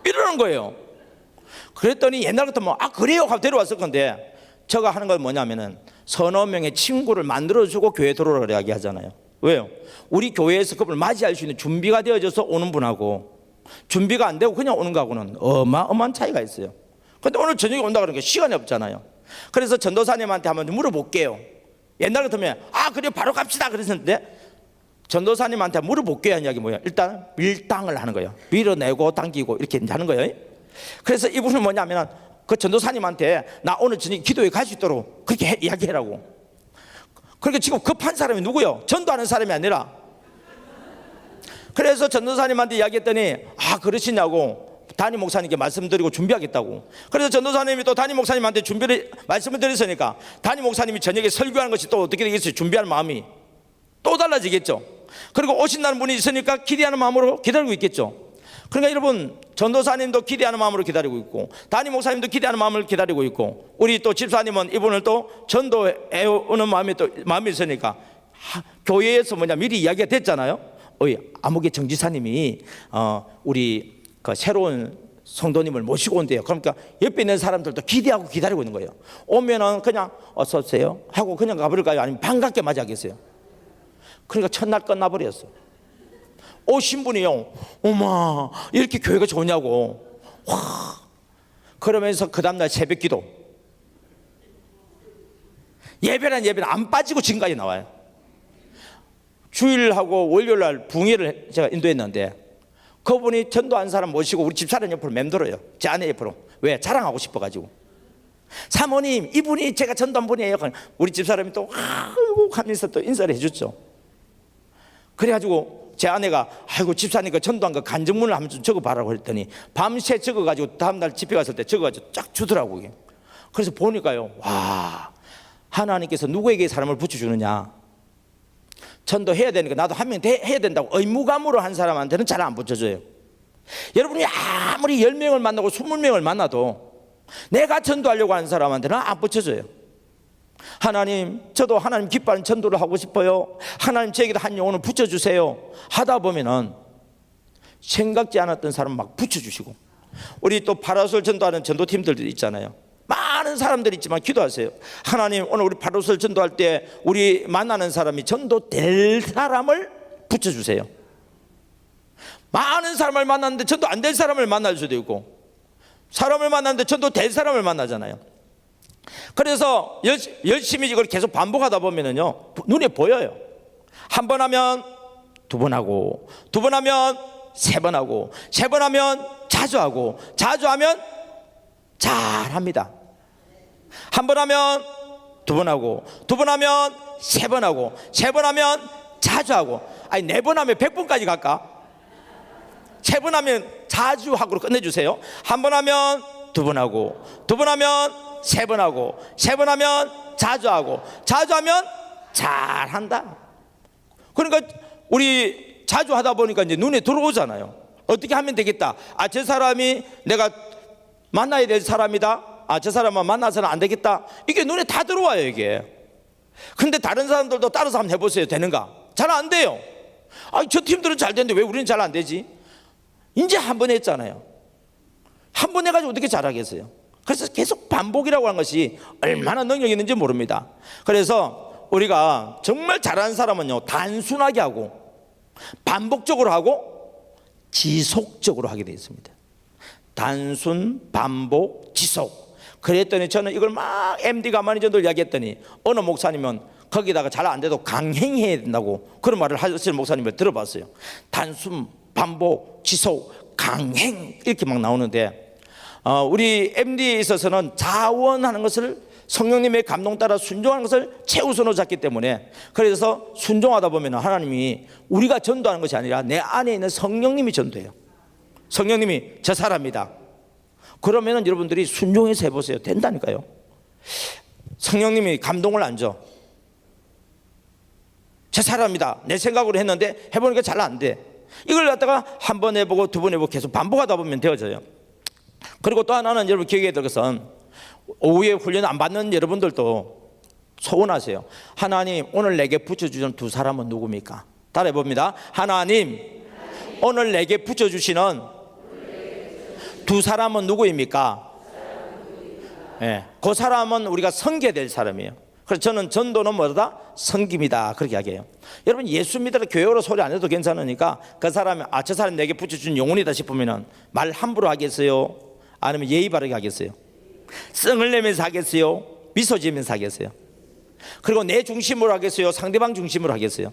이러는 거예요. 그랬더니 옛날 같으면 아 그래요 하고 데려왔을 건데 제가 하는 건 뭐냐면은 서너 명의 친구를 만들어주고 교회 들어오라고 이야기하잖아요. 왜요? 우리 교회에서 그분을 맞이할 수 있는 준비가 되어져서 오는 분하고 준비가 안 되고 그냥 오는 거하고는 어마어마한 차이가 있어요. 근데 오늘 저녁에 온다 그러니까 시간이 없잖아요. 그래서 전도사님한테 한번 물어볼게요. 옛날 같으면 아 그래 바로 갑시다 그랬는데 전도사님한테 물어볼게요 하는 이야기 뭐예요? 일단 밀당을 하는 거예요. 밀어내고 당기고 이렇게 하는 거예요. 그래서 이분은 뭐냐면 그 전도사님한테 나 오늘 저녁 기도에 갈 수 있도록 그렇게 이야기해라고. 그러니까 지금 급한 사람이 누구요? 전도하는 사람이 아니라. 그래서 전도사님한테 이야기했더니 아 그러시냐고 담임 목사님께 말씀드리고 준비하겠다고. 그래서 전도사님이 또 담임 목사님한테 말씀을 드렸으니까 담임 목사님이 저녁에 설교하는 것이 또 어떻게 되겠어요? 준비하는 마음이 또 달라지겠죠. 그리고 오신다는 분이 있으니까 기대하는 마음으로 기다리고 있겠죠. 그러니까 여러분 전도사님도 기대하는 마음으로 기다리고 있고 담임 목사님도 기대하는 마음을 기다리고 있고 우리 또 집사님은 이분을 또 전도해 오는 마음이 있으니까 교회에서 미리 이야기가 됐잖아요. 아무개 정지사님이 우리 그 새로운 성도님을 모시고 온대요. 그러니까 옆에 있는 사람들도 기대하고 기다리고 있는 거예요. 오면은 그냥 어서 오세요 하고 그냥 가버릴까요? 아니면 반갑게 맞이하겠어요? 그러니까 첫날 끝나버렸어. 오신 분이요 어마 이렇게 교회가 좋냐고 와 그러면서 그 다음날 새벽기도 예배는 안 빠지고 지금까지 나와요. 주일하고 월요일날 붕회를 제가 인도했는데 그분이 전도한 사람 모시고 우리 집사람 옆으로 맴돌아요. 제 아내 옆으로. 왜? 자랑하고 싶어가지고. 사모님 이분이 제가 전도한 분이에요. 우리 집사람이 또 아이고 하면서 또 인사를 해줬죠. 그래가지고 제 아내가 아이고 집사님 그 전도한 거 간증문을 한번 좀 적어봐라고 했더니 밤새 적어가지고 다음날 집에 갔을 때 적어가지고 쫙 주더라고요. 그래서 보니까요 와 하나님께서 누구에게 사람을 붙여주느냐. 전도해야 되니까 나도 한 명 해야 된다고 의무감으로 한 사람한테는 잘 안 붙여줘요. 여러분이 아무리 10명을 만나고 20명을 만나도 내가 전도하려고 하는 사람한테는 안 붙여줘요. 하나님 저도 하나님 기뻐하는 전도를 하고 싶어요. 하나님 저에게도 한 영혼을 붙여주세요 하다 보면은 생각지 않았던 사람 막 붙여주시고 우리 또 파라솔 전도하는 전도팀들도 있잖아요. 사람들이 있지만 기도하세요. 하나님, 오늘 우리 바로설 전도할 때 우리 만나는 사람이 전도될 사람을 붙여주세요. 많은 사람을 만났는데 전도 안 될 사람을 만날 수도 있고, 사람을 만났는데 전도 될 사람을 만나잖아요. 그래서 열심히 이걸 계속 반복하다 보면은요, 눈에 보여요. 한 번 하면 두 번 하고, 두 번 하면 세 번 하고, 세 번 하면 자주 하고, 자주 하면 잘합니다. 한 번 하면 두 번 하고, 두 번 하면 세 번 하고, 세 번 하면 자주 하고. 아니, 네 번 하면 100번까지 갈까? 세 번 하면 자주 하고 끝내주세요. 한 번 하면 두 번 하고, 두 번 하면 세 번 하고, 세 번 하면 자주 하고, 자주 하면 잘한다. 그러니까 우리 자주 하다 보니까 이제 눈에 들어오잖아요. 어떻게 하면 되겠다. 아, 저 사람이 내가 만나야 될 사람이다. 아, 저 사람만 만나서는 안 되겠다. 이게 눈에 다 들어와요, 이게. 근데 다른 사람들도 따라서 한번 해보세요. 되는가? 잘 안 돼요. 아, 저 팀들은 잘 되는데 왜 우리는 잘 안 되지? 이제 한 번 했잖아요. 한 번 해가지고 어떻게 잘하겠어요? 그래서 계속 반복이라고 하는 것이 얼마나 능력이 있는지 모릅니다. 그래서 우리가 정말 잘하는 사람은요, 단순하게 하고 반복적으로 하고 지속적으로 하게 되어 있습니다. 단순, 반복, 지속. 그랬더니 저는 이걸 막 MD가 많이 전도를 이야기했더니 어느 목사님은 거기다가 잘 안 돼도 강행해야 된다고 그런 말을 하시는 목사님을 들어봤어요. 단순, 반복, 지속, 강행 이렇게 막 나오는데, 우리 MD에 있어서는 자원하는 것을, 성령님의 감동 따라 순종하는 것을 최우선으로 잡기 때문에, 그래서 순종하다 보면 하나님이 우리가 전도하는 것이 아니라 내 안에 있는 성령님이 전도해요. 성령님이 저 사람이다. 그러면 여러분들이 순종해서 해보세요. 된다니까요. 성령님이 감동을 안 줘. 제 사람이다. 내 생각으로 했는데 해보니까 잘 안 돼. 이걸 갖다가 한 번 해보고 두 번 해보고 계속 반복하다 보면 되어져요. 그리고 또 하나는 여러분 기억해야 될 것은, 오후에 훈련 안 받는 여러분들도 소원하세요. 하나님, 오늘 내게 붙여주신 두 사람은 누굽니까? 따라해 봅니다. 하나님, 오늘 내게 붙여주시는 두 사람은 누구입니까? 네, 그 사람은 우리가 섬겨야 될 사람이에요. 그래서 저는 전도는 뭐다? 섬김이다, 그렇게 이야기해요. 여러분, 예수 믿으러 교회로 소리 안 해도 괜찮으니까 그 사람이, 아, 저 사람 내게 붙여준 영혼이다 싶으면 말 함부로 하겠어요? 아니면 예의 바르게 하겠어요? 성을 내면서 하겠어요? 미소 지으면서 하겠어요? 그리고 내 중심으로 하겠어요? 상대방 중심으로 하겠어요?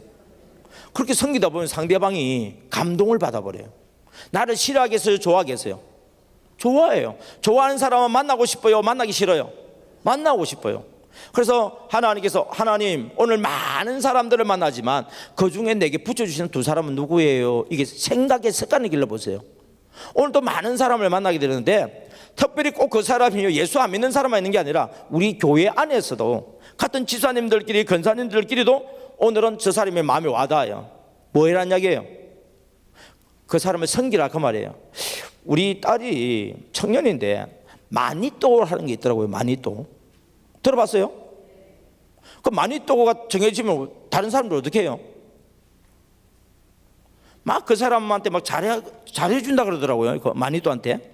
그렇게 섬기다 보면 상대방이 감동을 받아버려요. 나를 싫어하겠어요? 좋아하겠어요? 좋아해요. 좋아하는 사람은 만나고 싶어요? 만나기 싫어요? 만나고 싶어요. 그래서 하나님께서, 하나님, 오늘 많은 사람들을 만나지만 그 중에 내게 붙여주시는 두 사람은 누구예요? 이게 생각의 습관을 길러보세요. 오늘도 많은 사람을 만나게 되는데, 특별히 꼭 그 사람이 예수 안 믿는 사람만 있는 게 아니라 우리 교회 안에서도 같은 지사님들끼리, 권사님들끼리도 오늘은 저 사람의 마음에 와닿아요. 뭐라는 이야기예요? 그 사람을 섬기라, 그 말이에요. 우리 딸이 청년인데 마니또 하는 게 있더라고요. 마니또 들어봤어요? 그 마니또가 정해지면 다른 사람들 어떻게 해요? 막 그 사람한테 막 잘해준다 그러더라고요. 그 마니또한테.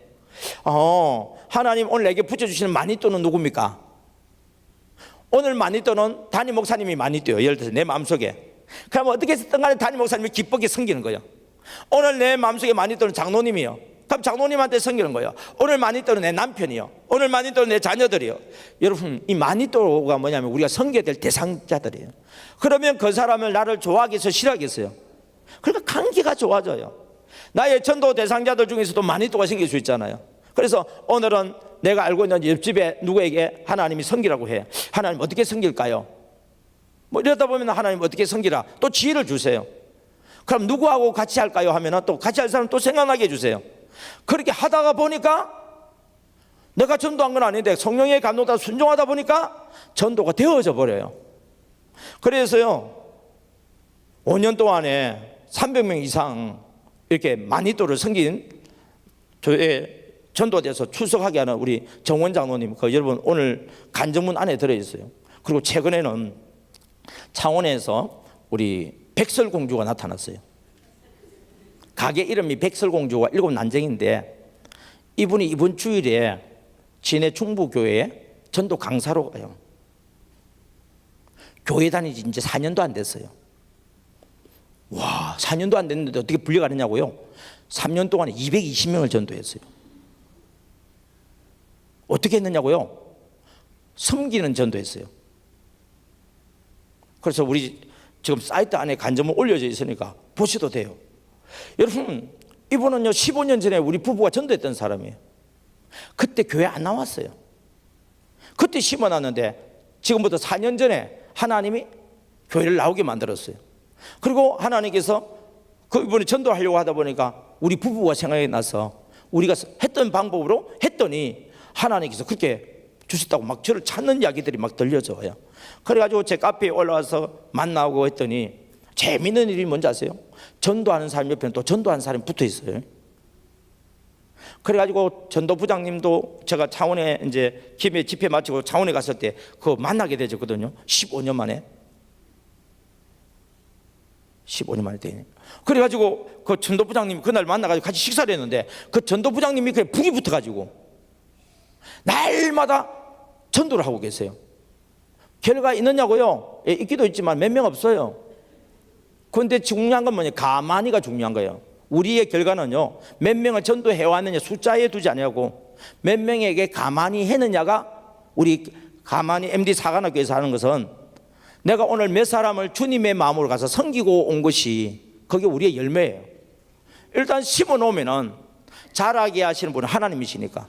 하나님, 오늘 내게 붙여주시는 마니또는 누굽니까? 오늘 마니또는 담임 목사님이 마니또예요. 예를 들어서 내 마음속에. 그럼 어떻게 했든 간에 담임 목사님이 기쁘게 섬기는 거예요. 오늘 내 마음속에 마니또는 장로님이요. 그럼 장로님한테 섬기는 거예요. 오늘 마니또는 내 남편이요. 오늘 마니또는 내 자녀들이요. 여러분, 이 마니또가 뭐냐면 우리가 섬겨야 될 대상자들이에요. 그러면 그 사람을 나를 좋아하겠어요? 싫어하겠어요? 그러니까 관계가 좋아져요. 나의 전도 대상자들 중에서도 마니또가 생길 수 있잖아요. 그래서 오늘은 내가 알고 있는 옆집에 누구에게 하나님이 섬기라고 해. 하나님 어떻게 섬길까요? 뭐 이러다 보면 하나님 어떻게 섬기라, 또 지혜를 주세요. 그럼 누구하고 같이 할까요? 하면 또 같이 할 사람 또 생각나게 해주세요. 그렇게 하다가 보니까 내가 전도한 건 아닌데 성령의 감동 따라 순종하다 보니까 전도가 되어져 버려요. 그래서요, 5년 동안에 300명 이상 이렇게 마니또를 섬긴 교회 전도돼서 출석하게 하는 우리 정원 장로님, 그 여러분 오늘 간정문 안에 들어있어요. 그리고 최근에는 창원에서 우리 백설공주가 나타났어요. 가게 이름이 백설공주가 7 난쟁인데, 이분이 이번 주일에 진해 충북교회에 전도 강사로 가요. 교회 다니지 이제 4년도 안 됐어요. 와, 4년도 안 됐는데 어떻게 불려가느냐고요? 3년 동안에 220명을 전도했어요. 어떻게 했느냐고요? 섬기는 전도했어요. 그래서 우리 지금 사이트 안에 간접문 올려져 있으니까 보셔도 돼요. 여러분, 이분은요 15년 전에 우리 부부가 전도했던 사람이에요. 그때 교회 안 나왔어요. 그때 심어놨는데 지금부터 4년 전에 하나님이 교회를 나오게 만들었어요. 그리고 하나님께서 그분이 전도하려고 하다 보니까 우리 부부가 생각이 나서 우리가 했던 방법으로 했더니 하나님께서 그렇게 주셨다고 막 저를 찾는 이야기들이 막 들려져요. 그래가지고 제 카페에 올라와서 만나고 했더니 재밌는 일이 뭔지 아세요? 전도하는 사람 옆에는 또 전도하는 사람이 붙어 있어요. 그래가지고 전도부장님도 제가 창원에 이제 김해 집회 마치고 창원에 갔을 때 그거 만나게 되었거든요. 15년 만에. 15년 만에 되네. 그래가지고 그 전도부장님이 그날 만나가지고 같이 식사를 했는데 그 전도부장님이 그냥 불이 붙어가지고 날마다 전도를 하고 계세요. 결과 있느냐고요? 예, 있기도 있지만 몇 명 없어요. 그런데 중요한 건 뭐냐? 가만히가 중요한 거예요. 우리의 결과는요, 몇 명을 전도해 왔느냐 숫자에 두지 아니하고 몇 명에게 가만히 했느냐가 우리 가만히 MD 사관학교에서 하는 것은 내가 오늘 몇 사람을 주님의 마음으로 가서 섬기고 온 것이 그게 우리의 열매예요. 일단 심어 놓으면은 자라게 하시는 분은 하나님이시니까.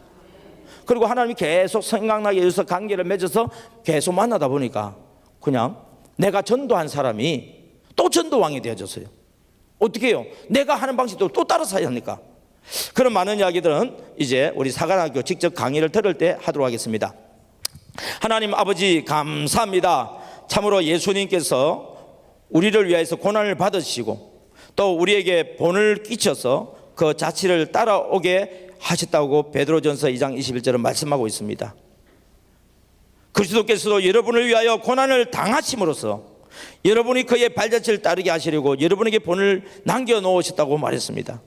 그리고 하나님이 계속 생각나게 해서 관계를 맺어서 계속 만나다 보니까 그냥 내가 전도한 사람이 또 전도왕이 되어졌어요. 어떻게 해요? 내가 하는 방식도 또 따라서 해야 합니까? 그런 많은 이야기들은 이제 우리 사관학교 직접 강의를 들을 때 하도록 하겠습니다. 하나님 아버지 감사합니다. 참으로 예수님께서 우리를 위해서 고난을 받으시고 또 우리에게 본을 끼쳐서 그 자취를 따라오게 하셨다고 베드로전서 2장 21절은 말씀하고 있습니다. 그리스도께서도 여러분을 위하여 고난을 당하심으로써 여러분이 그의 발자취를 따르게 하시려고 여러분에게 본을 남겨놓으셨다고 말했습니다.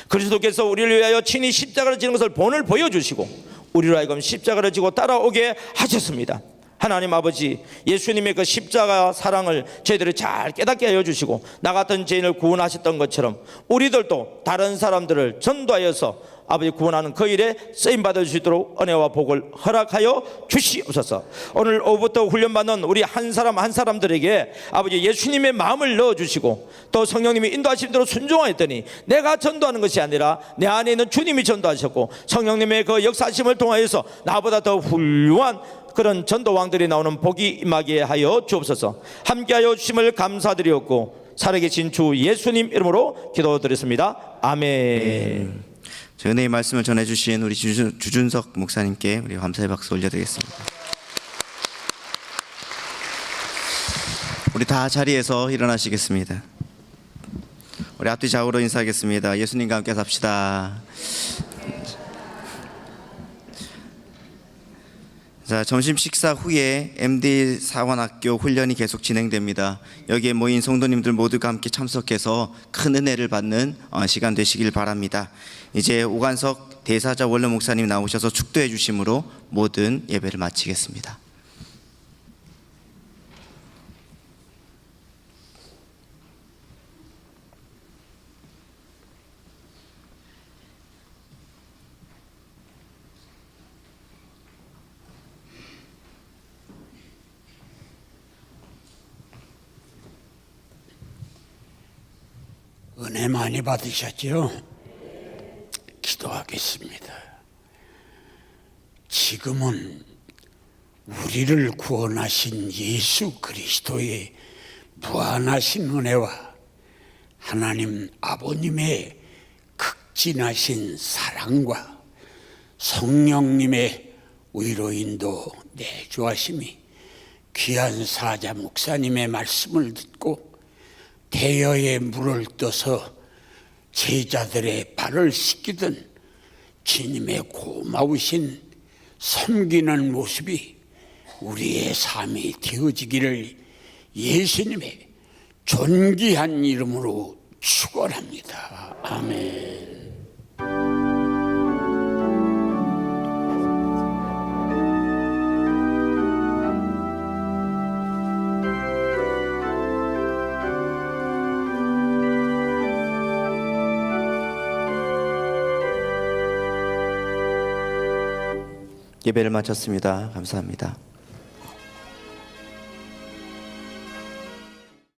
그리스도께서 우리를 위하여 친히 십자가를 지는 것을 본을 보여주시고 우리로 하여금 십자가를 지고 따라오게 하셨습니다. 하나님 아버지, 예수님의 그 십자가 사랑을 저희들이 잘 깨닫게 하여 주시고 나 같은 죄인을 구원하셨던 것처럼 우리들도 다른 사람들을 전도하여서 아버지 구원하는 그 일에 쓰임받을 수 있도록 은혜와 복을 허락하여 주시옵소서. 오늘 오후부터 훈련받는 우리 한 사람 한 사람들에게 아버지 예수님의 마음을 넣어주시고 또 성령님이 인도하신 대로 순종하였더니 내가 전도하는 것이 아니라 내 안에 있는 주님이 전도하셨고 성령님의 그 역사심을 통하여서 나보다 더 훌륭한 그런 전도왕들이 나오는 복이 임하게 하여 주옵소서. 함께하여 주심을 감사드리었고 살아계신 주 예수님 이름으로 기도드렸습니다. 아멘. 은혜의 말씀을 전해주신 우리 주준석 목사님께 우리 감사의 박수 올려드리겠습니다. 우리 다 자리에서 일어나시겠습니다. 우리 앞뒤 좌우로 인사하겠습니다. 예수님과 함께 삽시다. 자, 점심 식사 후에 MD 사관학교 훈련이 계속 진행됩니다. 여기에 모인 성도님들 모두가 함께 참석해서 큰 은혜를 받는 시간 되시길 바랍니다. 이제 오관석 대사자 원로 목사님 나오셔서 축도해 주심으로 모든 예배를 마치겠습니다. 은혜 많이 받으셨죠? 기도하겠습니다. 지금은 우리를 구원하신 예수 그리스도의 무한하신 은혜와 하나님 아버님의 극진하신 사랑과 성령님의 위로 인도 내주하심이 귀한 사자 목사님의 말씀을 듣고 대여에 물을 떠서 제자들의 발을 씻기던 주님의 고마우신 섬기는 모습이 우리의 삶이 되어지기를 예수님의 존귀한 이름으로 축원합니다. 아멘. 예배를 마쳤습니다. 감사합니다.